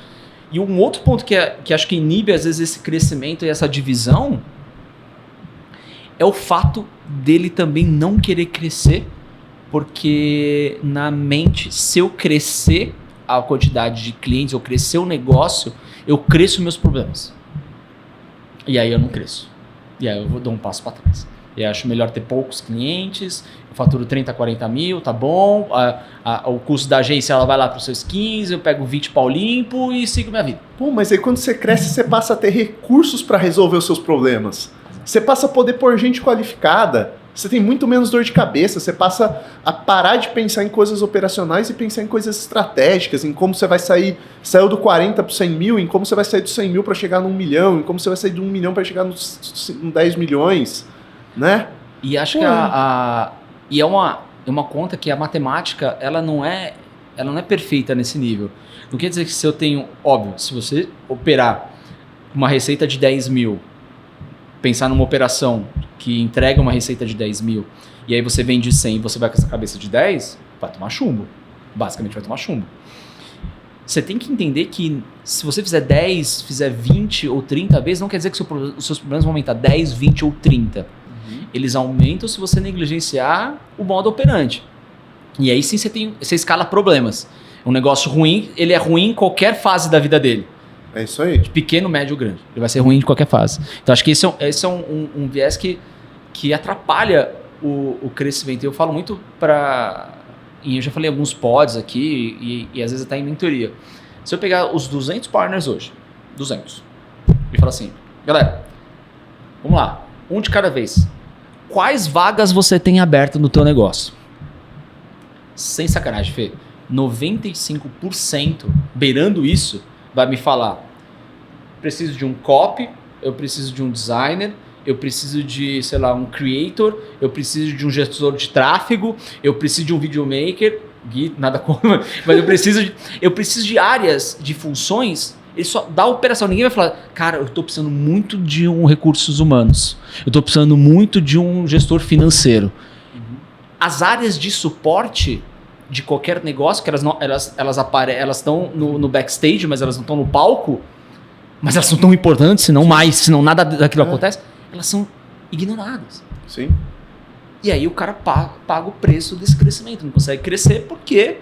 E um outro ponto que acho que inibe às vezes esse crescimento e essa divisão é o fato dele também não querer crescer, porque na mente, se eu crescer a quantidade de clientes, eu crescer o negócio, eu cresço meus problemas. E aí eu não cresço. E aí eu dou um passo para trás. E aí acho melhor ter poucos clientes, eu faturo 30, 40 mil, tá bom, o custo da agência ela vai lá para os seus 15, eu pego 20 pau limpo e sigo minha vida. Pô, mas aí quando você cresce, você passa a ter recursos para resolver os seus problemas. Você passa a poder pôr gente qualificada, você tem muito menos dor de cabeça, você passa a parar de pensar em coisas operacionais e pensar em coisas estratégicas, em como você vai saiu do 40 para 100 mil, em como você vai sair do 100 mil para chegar no 1 milhão, em como você vai sair do 1 milhão para chegar nos 10 milhões, né? E acho que e é uma conta que a matemática, ela não é perfeita nesse nível. Não quer dizer que se eu tenho, óbvio, se você operar uma receita de 10 mil, pensar numa operação que entrega uma receita de 10 mil, e aí você vende 100 e você vai com essa cabeça de 10, vai tomar chumbo. Basicamente vai tomar chumbo. Você tem que entender que se você fizer 10, fizer 20 ou 30 vezes, não quer dizer que os seus problemas vão aumentar 10, 20 ou 30. Eles aumentam se você negligenciar o modo operante. E aí sim você escala problemas. Um negócio ruim, ele é ruim em qualquer fase da vida dele. É isso aí. De pequeno, médio ou grande. Ele vai ser ruim em qualquer fase. Então acho que esse é um viés que atrapalha o crescimento. Eu falo muito e eu já falei em alguns pods aqui e às vezes até em mentoria. Se eu pegar os 200 partners hoje, 200, e falar assim, galera, vamos lá, um de cada vez. Quais vagas você tem aberto no teu negócio? Sem sacanagem, Fê. 95% beirando isso vai me falar: preciso de um copy, eu preciso de um designer, eu preciso de, sei lá, um creator, eu preciso de um gestor de tráfego, eu preciso de um videomaker, Gui, nada contra, mas eu preciso de áreas, de funções. Ele só dá a operação, ninguém vai falar, cara, eu tô precisando muito de um recursos humanos, eu tô precisando muito de um gestor financeiro. As áreas de suporte de qualquer negócio, que elas estão no backstage, mas elas não estão no palco, mas elas são tão importantes, senão nada daquilo acontece, elas são ignoradas. Sim. E aí o cara paga o preço desse crescimento, não consegue crescer porque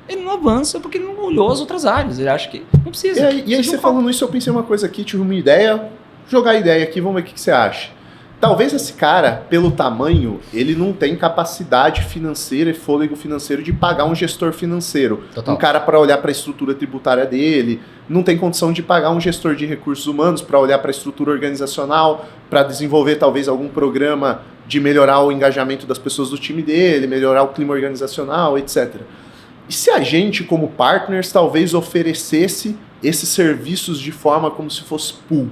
ele não avança, porque ele não olhou as outras áreas, ele acha que não precisa. E aí você falando isso, eu pensei uma coisa aqui, tive uma ideia, jogar a ideia aqui, vamos ver o que você acha. Talvez esse cara, pelo tamanho, ele não tem capacidade financeira e fôlego financeiro de pagar um gestor financeiro. Total. Um cara para olhar para a estrutura tributária dele, não tem condição de pagar um gestor de recursos humanos para olhar para a estrutura organizacional, para desenvolver talvez algum programa de melhorar o engajamento das pessoas do time dele, melhorar o clima organizacional, etc. E se a gente, como partners, talvez oferecesse esses serviços de forma como se fosse pool?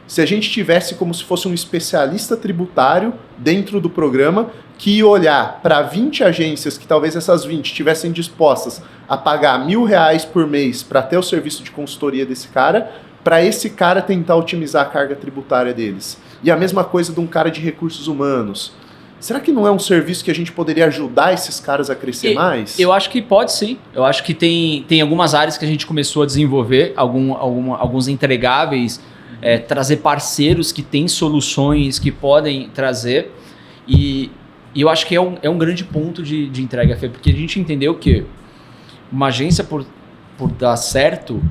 Se a gente tivesse como se fosse um especialista tributário dentro do programa que ia olhar para 20 agências que talvez essas 20 estivessem dispostas a pagar R$1.000 por mês para ter o serviço de consultoria desse cara, para esse cara tentar otimizar a carga tributária deles. E a mesma coisa de um cara de recursos humanos. Será que não é um serviço que a gente poderia ajudar esses caras a crescer mais? Eu acho que pode sim. Eu acho que tem algumas áreas que a gente começou a desenvolver, alguns entregáveis, trazer parceiros que têm soluções que podem trazer. E eu acho que é um grande ponto de entrega, Fê, porque a gente entendeu que uma agência, por dar certo,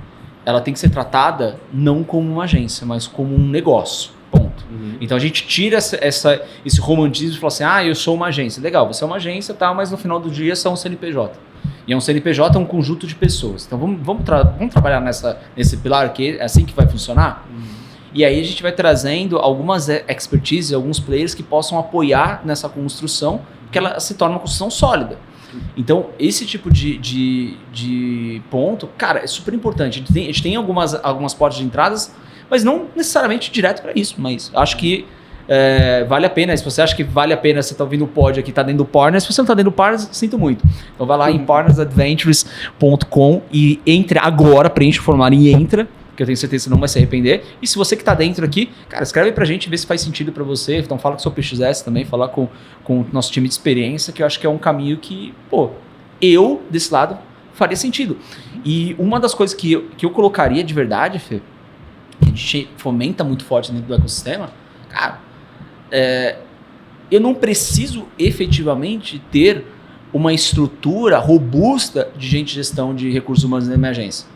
ela tem que ser tratada não como uma agência, mas como um negócio. Ponto. Uhum. Então a gente tira esse romantismo e fala assim, eu sou uma agência. Legal, você é uma agência, tá, mas no final do dia você é um CNPJ. E um CNPJ é um conjunto de pessoas. Então vamos trabalhar nesse pilar que é assim que vai funcionar? Uhum. E aí a gente vai trazendo algumas expertises, alguns players que possam apoiar nessa construção, porque ela se torna uma construção sólida. Então, esse tipo de ponto, cara, é super importante. A gente tem algumas portas de entradas, mas não necessariamente direto para isso. Mas acho que vale a pena. Se você acha que vale a pena, você está ouvindo o pod aqui, está dentro do partner. Se você não está dentro do partner, sinto muito. Então vai lá em partnersadventures.com e entre agora, preenche o formulário e entra, que eu tenho certeza que você não vai se arrepender. E se você que está dentro aqui, cara, escreve pra gente, vê se faz sentido para você. Então fala com o seu PXS também, fala com o nosso time de experiência, que eu acho que é um caminho que, eu, desse lado, faria sentido. E uma das coisas que eu colocaria de verdade, Fê, que a gente fomenta muito forte dentro do ecossistema, cara, eu não preciso efetivamente ter uma estrutura robusta de gente de gestão de recursos humanos na minha agência.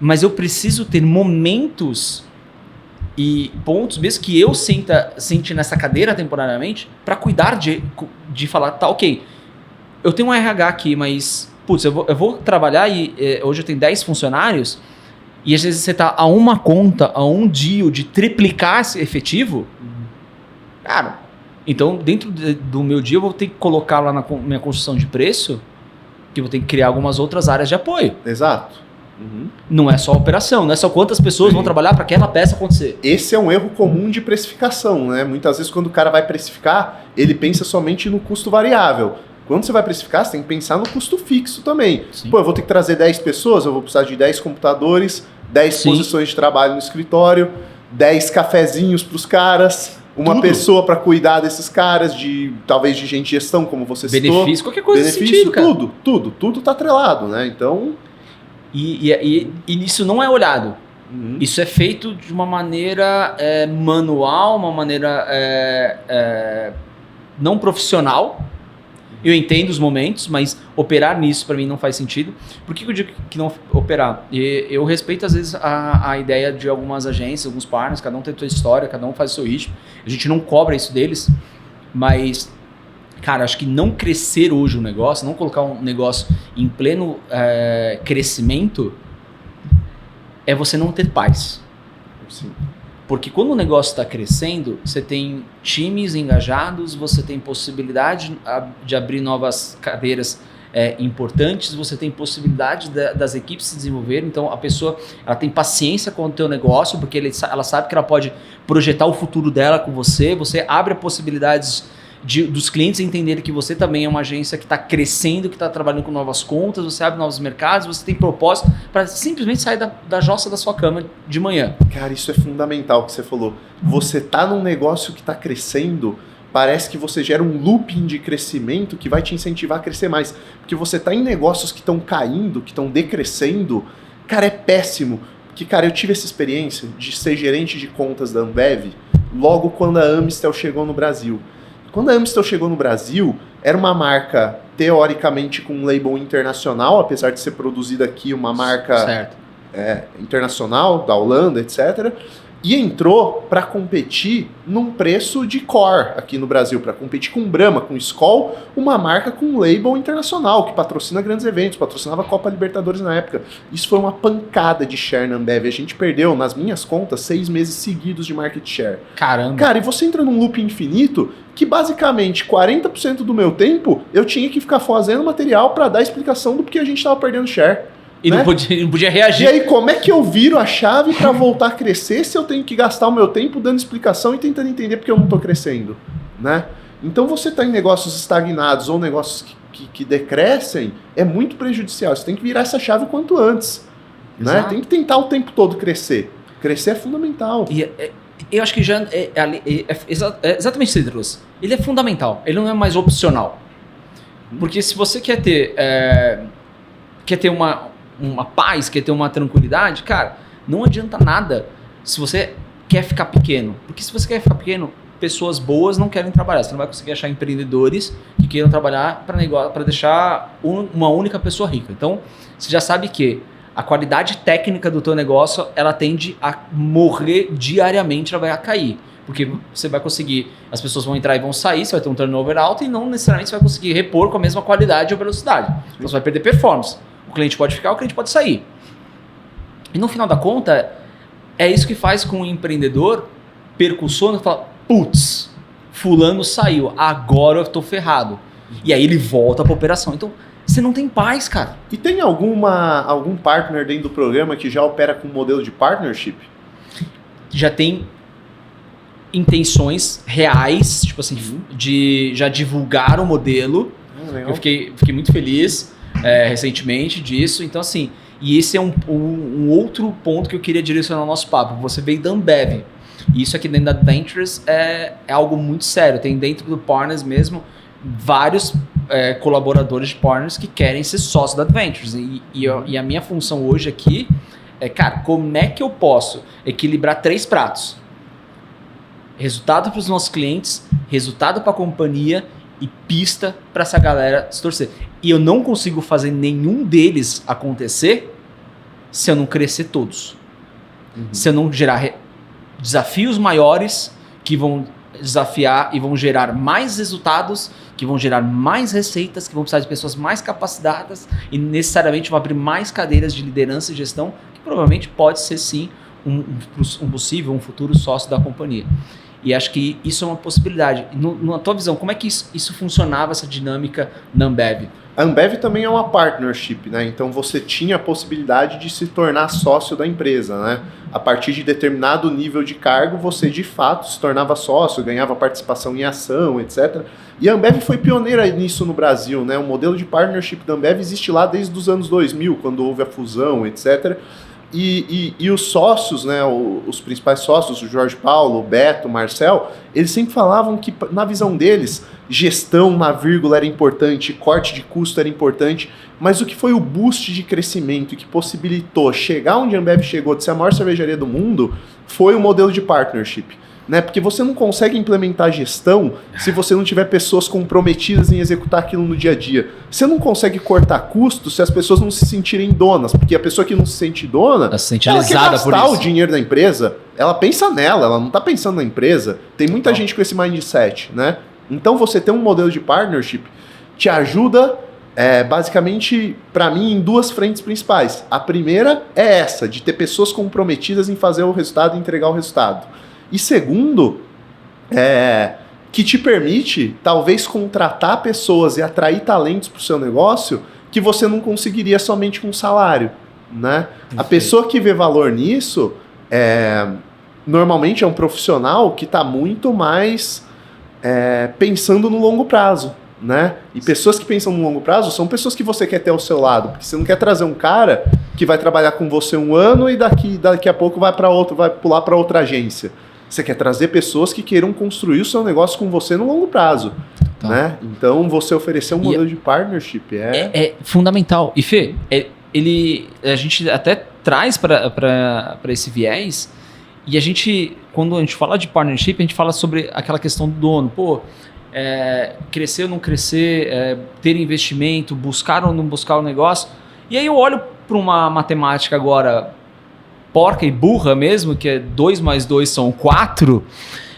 Mas eu preciso ter momentos e pontos, mesmo que eu sente nessa cadeira temporariamente, para cuidar de falar, tá, ok, eu tenho um RH aqui, mas, putz, eu vou trabalhar e hoje eu tenho 10 funcionários e às vezes você tá a uma conta, a um deal de triplicar esse efetivo, cara, Então, dentro do meu dia, eu vou ter que colocar lá na minha construção de preço que eu vou ter que criar algumas outras áreas de apoio. Exato. Não é só operação, não é só quantas pessoas vão trabalhar para aquela peça acontecer. Esse é um erro comum de precificação, né? Muitas vezes quando o cara vai precificar, ele pensa somente no custo variável. Quando você vai precificar, você tem que pensar no custo fixo também. Sim. Pô, eu vou ter que trazer 10 pessoas, eu vou precisar de 10 computadores, 10 Sim. posições de trabalho no escritório, 10 cafezinhos para os caras, uma Tudo. pessoa para cuidar desses caras, talvez de gente de gestão, como você citou. Benefício, qualquer coisa Benefício, nesse sentido, cara. tudo tá atrelado, né? Então... E isso não é olhado. Isso é feito de uma maneira manual, uma maneira não profissional. Eu entendo os momentos, mas operar nisso para mim não faz sentido. Por que eu digo que não operar? Eu respeito às vezes a ideia de algumas agências, alguns partners, cada um tem a sua história, cada um faz o seu ritmo. A gente não cobra isso deles, mas, cara, acho que não crescer hoje o negócio, não colocar um negócio em pleno crescimento, é você não ter paz. Sim. Porque quando o negócio está crescendo, você tem times engajados, você tem possibilidade de abrir novas cadeiras importantes, você tem possibilidade das equipes se desenvolverem, então a pessoa ela tem paciência com o teu negócio, porque ela sabe que ela pode projetar o futuro dela com você abre possibilidades dos clientes entenderem que você também é uma agência que está crescendo, que está trabalhando com novas contas, você abre novos mercados, você tem propósito para simplesmente sair da jossa da sua cama de manhã. Cara, isso é fundamental o que você falou. Você tá num negócio que está crescendo, parece que você gera um looping de crescimento que vai te incentivar a crescer mais. Porque você tá em negócios que estão caindo, que estão decrescendo, cara, é péssimo. Porque, cara, eu tive essa experiência de ser gerente de contas da Ambev logo quando a Amistel chegou no Brasil. Quando a Amistel chegou no Brasil, era uma marca teoricamente com um label internacional, apesar de ser produzida aqui uma marca internacional, da Holanda, etc. E entrou para competir num preço de core aqui no Brasil, para competir com Brahma, com Skol, uma marca com um label internacional, que patrocina grandes eventos, patrocinava a Copa Libertadores na época. Isso foi uma pancada de share na Ambev. A gente perdeu, nas minhas contas, 6 meses seguidos de market share. Caramba! Cara, e você entra num loop infinito que basicamente 40% do meu tempo eu tinha que ficar fazendo material para dar explicação do porquê a gente estava perdendo share. E né? não podia reagir. E aí, como é que eu viro a chave para voltar a crescer se eu tenho que gastar o meu tempo dando explicação e tentando entender porque eu não estou crescendo, né? Então, você está em negócios estagnados ou negócios que decrescem, é muito prejudicial. Você tem que virar essa chave o quanto antes, né? Tem que tentar o tempo todo crescer. Crescer é fundamental. E eu acho que já é exatamente isso que você trouxe. Ele é fundamental, ele não é mais opcional. Porque se você quer ter uma paz, quer ter uma tranquilidade, cara, não adianta nada se você quer ficar pequeno. Porque se você quer ficar pequeno, pessoas boas não querem trabalhar. Você não vai conseguir achar empreendedores que queiram trabalhar para deixar uma única pessoa rica. Então, você já sabe que a qualidade técnica do teu negócio, ela tende a morrer diariamente, ela vai a cair. Porque você vai conseguir, as pessoas vão entrar e vão sair, você vai ter um turnover alto e não necessariamente você vai conseguir repor com a mesma qualidade ou velocidade. Então, você vai perder performance. O cliente pode ficar, o cliente pode sair. E no final da conta, é isso que faz com o empreendedor percussor fala, putz, fulano saiu, agora eu tô ferrado. E aí ele volta para a operação. Então, você não tem paz, cara. E tem algum partner dentro do programa que já opera com um modelo de partnership? Já tem intenções reais, tipo assim, de já divulgar o modelo. Eu fiquei muito feliz recentemente disso. Então, assim, e esse é um outro ponto que eu queria direcionar ao nosso papo. Você veio da Ambev. E isso aqui dentro da Adventures é algo muito sério. Tem dentro do Partners mesmo vários colaboradores de Partners que querem ser sócios da Adventures. E a minha função hoje aqui é, cara, como é que eu posso equilibrar 3 pratos? Resultado para os nossos clientes, resultado para a companhia e pista para essa galera se torcer. E eu não consigo fazer nenhum deles acontecer se eu não crescer todos. Se eu não gerar desafios maiores que vão desafiar e vão gerar mais resultados, que vão gerar mais receitas, que vão precisar de pessoas mais capacitadas e necessariamente vão abrir mais cadeiras de liderança e gestão, que provavelmente pode ser sim um possível, um futuro sócio da companhia. E acho que isso é uma possibilidade. Na tua visão, como é que isso funcionava, essa dinâmica na Ambev? A Ambev também é uma partnership, né? Então você tinha a possibilidade de se tornar sócio da empresa, né? A partir de determinado nível de cargo, você de fato se tornava sócio, ganhava participação em ação, etc. E a Ambev foi pioneira nisso no Brasil, né? O modelo de partnership da Ambev existe lá desde os anos 2000, quando houve a fusão, etc. E os sócios, né, os principais sócios, o Jorge Paulo, o Beto, o Marcel, eles sempre falavam que, na visão deles, gestão na vírgula era importante, corte de custo era importante, mas o que foi o boost de crescimento e que possibilitou chegar onde a Ambev chegou, de ser a maior cervejaria do mundo, foi o modelo de partnership. Né? Porque você não consegue implementar gestão se você não tiver pessoas comprometidas em executar aquilo no dia a dia. Você não consegue cortar custos se as pessoas não se sentirem donas, porque a pessoa que não se sente dona, ela se sente ela quer lesada por gastar isso. O dinheiro da empresa, ela pensa nela, ela não está pensando na empresa. Tem muita gente com esse mindset, né? Então você ter um modelo de partnership te ajuda, basicamente, para mim, em duas frentes principais. A primeira é essa, de ter pessoas comprometidas em fazer o resultado e entregar o resultado. E segundo, que te permite, talvez, contratar pessoas e atrair talentos para o seu negócio que você não conseguiria somente com salário, né? A pessoa que vê valor nisso, normalmente é um profissional que está muito mais pensando no longo prazo, né? E pessoas que pensam no longo prazo são pessoas que você quer ter ao seu lado, porque você não quer trazer um cara que vai trabalhar com você um ano e daqui a pouco vai pular para outra agência. Você quer trazer pessoas que queiram construir o seu negócio com você no longo prazo, né? Então, você oferecer um modelo de partnership é fundamental. E Fê, a gente até traz para esse viés, e quando a gente fala de partnership, a gente fala sobre aquela questão do dono. Pô, crescer ou não crescer, ter investimento, buscar ou não buscar o negócio. E aí eu olho para uma matemática agora porca e burra mesmo, que é 2 mais 2 são 4,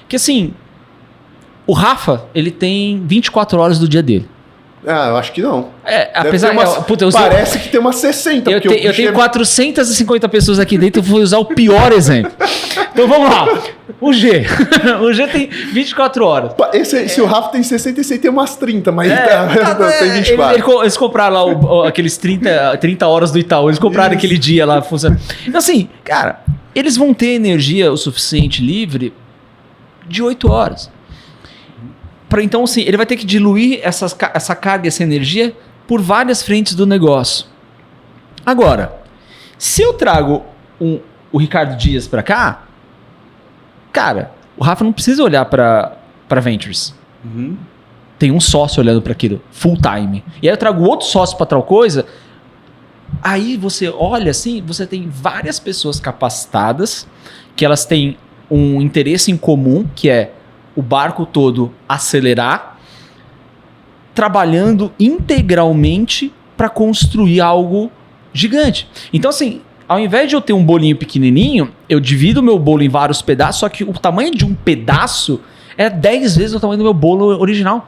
que assim, o Rafa, ele tem 24 horas do dia dele. Eu acho que não. Apesar parece que tem umas 60. Eu tenho 450 pessoas aqui dentro, eu vou usar o pior exemplo. Então vamos lá. O G. O G tem 24 horas. Se o Rafa tem 66, tem umas 30, mas tem 24. Eles compraram lá aqueles 30 horas do Itaú, eles compraram aquele dia lá. Então assim, cara, eles vão ter energia o suficiente livre de 8 horas. Então, assim, ele vai ter que diluir essa carga, essa energia por várias frentes do negócio. Agora, se eu trago o Ricardo Dias para cá, cara, o Rafa não precisa olhar para Ventures. Uhum. Tem um sócio olhando para aquilo, full time. E aí eu trago outro sócio para tal coisa. Aí você olha assim, você tem várias pessoas capacitadas, que elas têm um interesse em comum, que é o barco todo acelerar, trabalhando integralmente para construir algo gigante. Então, assim, ao invés de eu ter um bolinho pequenininho, eu divido o meu bolo em vários pedaços, só que o tamanho de um pedaço é 10 vezes o tamanho do meu bolo original.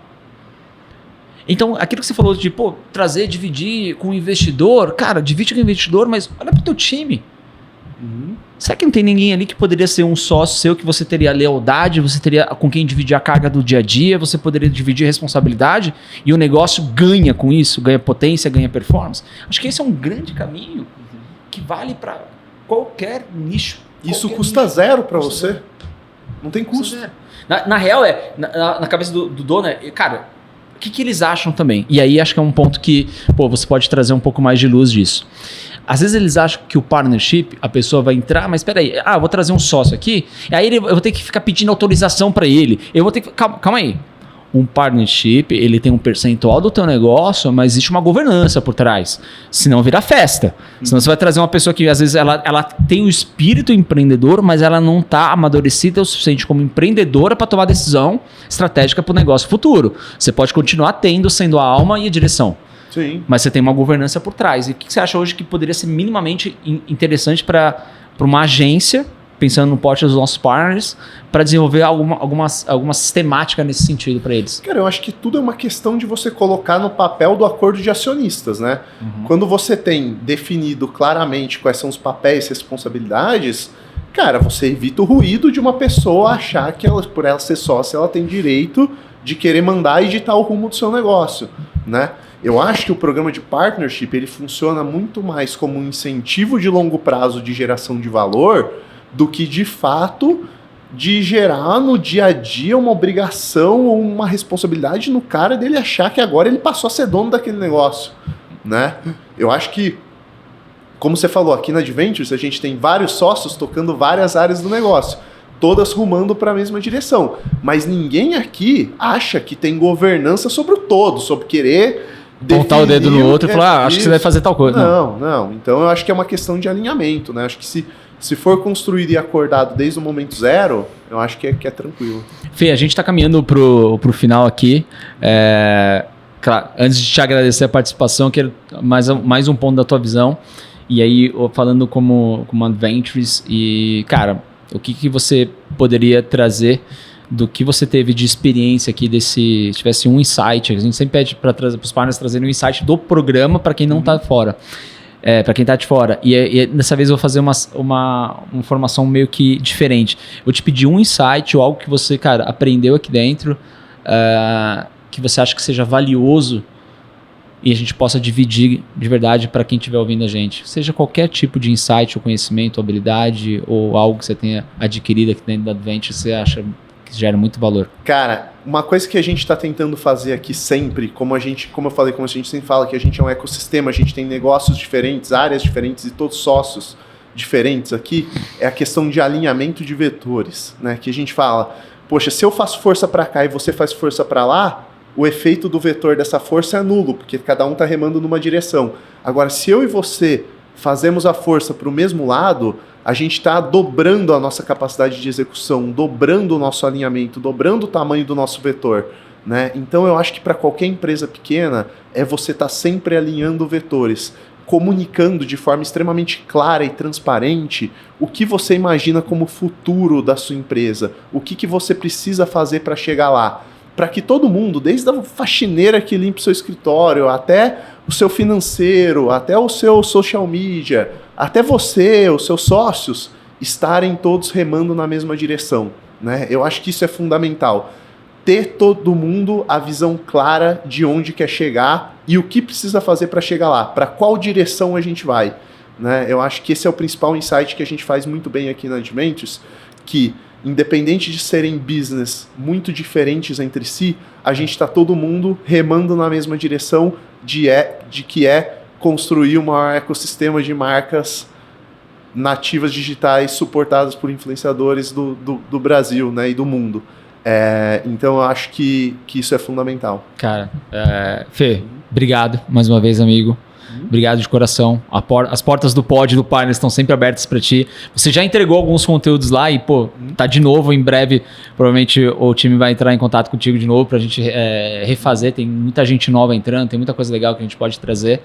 Então, aquilo que você falou de dividir com o investidor, cara, divide com o investidor, mas olha pro teu time. Uhum. Será que não tem ninguém ali que poderia ser um sócio seu, que você teria lealdade, você teria com quem dividir a carga do dia a dia, você poderia dividir a responsabilidade e o negócio ganha com isso, ganha potência, ganha performance? Acho que esse é um grande caminho que vale para qualquer nicho. Isso custa zero para você? Zero. Não tem custo. Na real, na cabeça do dono, cara, o que eles acham também? E aí acho que é um ponto que você pode trazer um pouco mais de luz disso. Às vezes eles acham que o partnership, a pessoa vai entrar, mas espera aí, eu vou trazer um sócio aqui, e aí eu vou ter que ficar pedindo autorização para ele. Eu vou ter que... Calma aí. Um partnership, ele tem um percentual do teu negócio, mas existe uma governança por trás. Senão vira festa. Senão você vai trazer uma pessoa que às vezes ela tem o espírito empreendedor, mas ela não está amadurecida o suficiente como empreendedora para tomar decisão estratégica para o negócio futuro. Você pode continuar sendo a alma e a direção. Sim. Mas você tem uma governança por trás. E o que você acha hoje que poderia ser minimamente interessante para uma agência, pensando no porte dos nossos partners, para desenvolver alguma sistemática nesse sentido para eles? Cara, eu acho que tudo é uma questão de você colocar no papel do acordo de acionistas, né? Uhum. Quando você tem definido claramente quais são os papéis e responsabilidades, cara, você evita o ruído de uma pessoa achar que ela, por ela ser sócia, ela tem direito de querer mandar e ditar o rumo do seu negócio, né? Eu acho que o programa de partnership, ele funciona muito mais como um incentivo de longo prazo de geração de valor do que, de fato, de gerar no dia a dia uma obrigação ou uma responsabilidade no cara dele achar que agora ele passou a ser dono daquele negócio, né? Eu acho que, como você falou, aqui na Adventures a gente tem vários sócios tocando várias áreas do negócio, todas rumando para a mesma direção, mas ninguém aqui acha que tem governança sobre o todo, sobre querer apontar o dedo no outro e falar, acho que você deve fazer tal coisa. Não. Então eu acho que é uma questão de alinhamento, né? Acho que se for construído e acordado desde o momento zero, eu acho que é tranquilo. Fê, a gente está caminhando pro final aqui. Claro, antes de te agradecer a participação, quero mais um ponto da tua visão. E aí, falando como Adventures, e, cara, o que você poderia trazer do que você teve de experiência aqui se tivesse um insight? A gente sempre pede para os partners trazerem um insight do programa para quem não está fora. Para quem está de fora. E dessa vez eu vou fazer uma informação meio que diferente. Eu te pedi um insight ou algo que você, cara, aprendeu aqui dentro, que você acha que seja valioso e a gente possa dividir de verdade para quem estiver ouvindo a gente. Seja qualquer tipo de insight ou conhecimento, habilidade ou algo que você tenha adquirido aqui dentro da Adventure, você acha que gera muito valor. Cara, uma coisa que a gente está tentando fazer aqui sempre, como a gente sempre fala que a gente é um ecossistema, a gente tem negócios diferentes, áreas diferentes e todos sócios diferentes aqui, é a questão de alinhamento de vetores, né? Que a gente fala, poxa, se eu faço força para cá e você faz força para lá, o efeito do vetor dessa força é nulo, porque cada um está remando numa direção. Agora, se eu e você fazemos a força para o mesmo lado, a gente está dobrando a nossa capacidade de execução, dobrando o nosso alinhamento, dobrando o tamanho do nosso vetor, né? Então eu acho que para qualquer empresa pequena é você estar sempre alinhando vetores, comunicando de forma extremamente clara e transparente o que você imagina como futuro da sua empresa, o que você precisa fazer para chegar lá, para que todo mundo, desde a faxineira que limpa o seu escritório, até o seu financeiro, até o seu social media, até você, os seus sócios, estarem todos remando na mesma direção, né? Eu acho que isso é fundamental. Ter todo mundo a visão clara de onde quer chegar e o que precisa fazer para chegar lá, para qual direção a gente vai, né? Eu acho que esse é o principal insight que a gente faz muito bem aqui na Adventures, que independente de serem business muito diferentes entre si, a gente está todo mundo remando na mesma direção de que é construir um maior ecossistema de marcas nativas digitais suportadas por influenciadores do Brasil, né, e do mundo. Então eu acho que isso é fundamental. Cara, Fê, obrigado mais uma vez, amigo. Obrigado de coração. As portas do pod e do Partner estão sempre abertas para ti. Você já entregou alguns conteúdos lá e, tá de novo. Em breve, provavelmente o time vai entrar em contato contigo de novo pra gente refazer. Tem muita gente nova entrando, tem muita coisa legal que a gente pode trazer.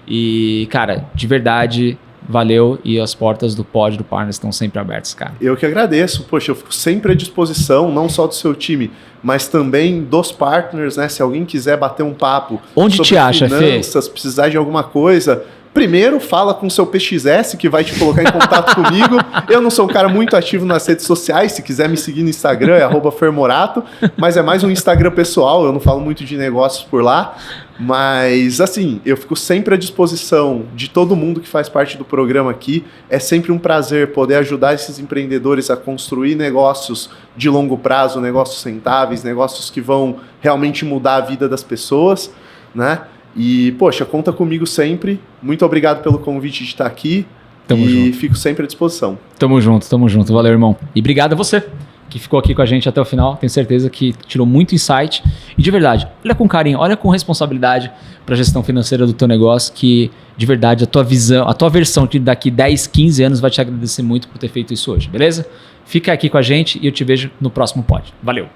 E, cara, de verdade, valeu. E as portas do pod e do Partner estão sempre abertas, cara. Eu que agradeço. Poxa, eu fico sempre à disposição, não só do seu time, mas também dos partners, né? Se alguém quiser bater um papo onde te acha, finanças, Fê? Precisar de alguma coisa, primeiro fala com o seu PXS que vai te colocar em contato comigo. Eu não sou um cara muito ativo nas redes sociais, se quiser me seguir no Instagram é @fermorato, mas é mais um Instagram pessoal, eu não falo muito de negócios por lá. Mas, assim, eu fico sempre à disposição de todo mundo que faz parte do programa aqui. É sempre um prazer poder ajudar esses empreendedores a construir negócios de longo prazo, negócios rentáveis, negócios que vão realmente mudar a vida das pessoas, né? E, poxa, conta comigo sempre. Muito obrigado pelo convite de estar aqui. Tamo junto. Fico sempre à disposição. Tamo junto. Valeu, irmão. E obrigado a você que ficou aqui com a gente até o final. Tenho certeza que tirou muito insight. E de verdade, olha com carinho, olha com responsabilidade para a gestão financeira do teu negócio, que de verdade a tua visão, a tua versão de daqui 10, 15 anos vai te agradecer muito por ter feito isso hoje, beleza? Fica aqui com a gente e eu te vejo no próximo pod. Valeu.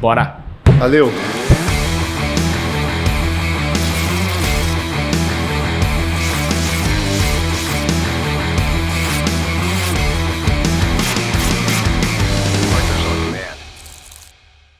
Bora. Valeu.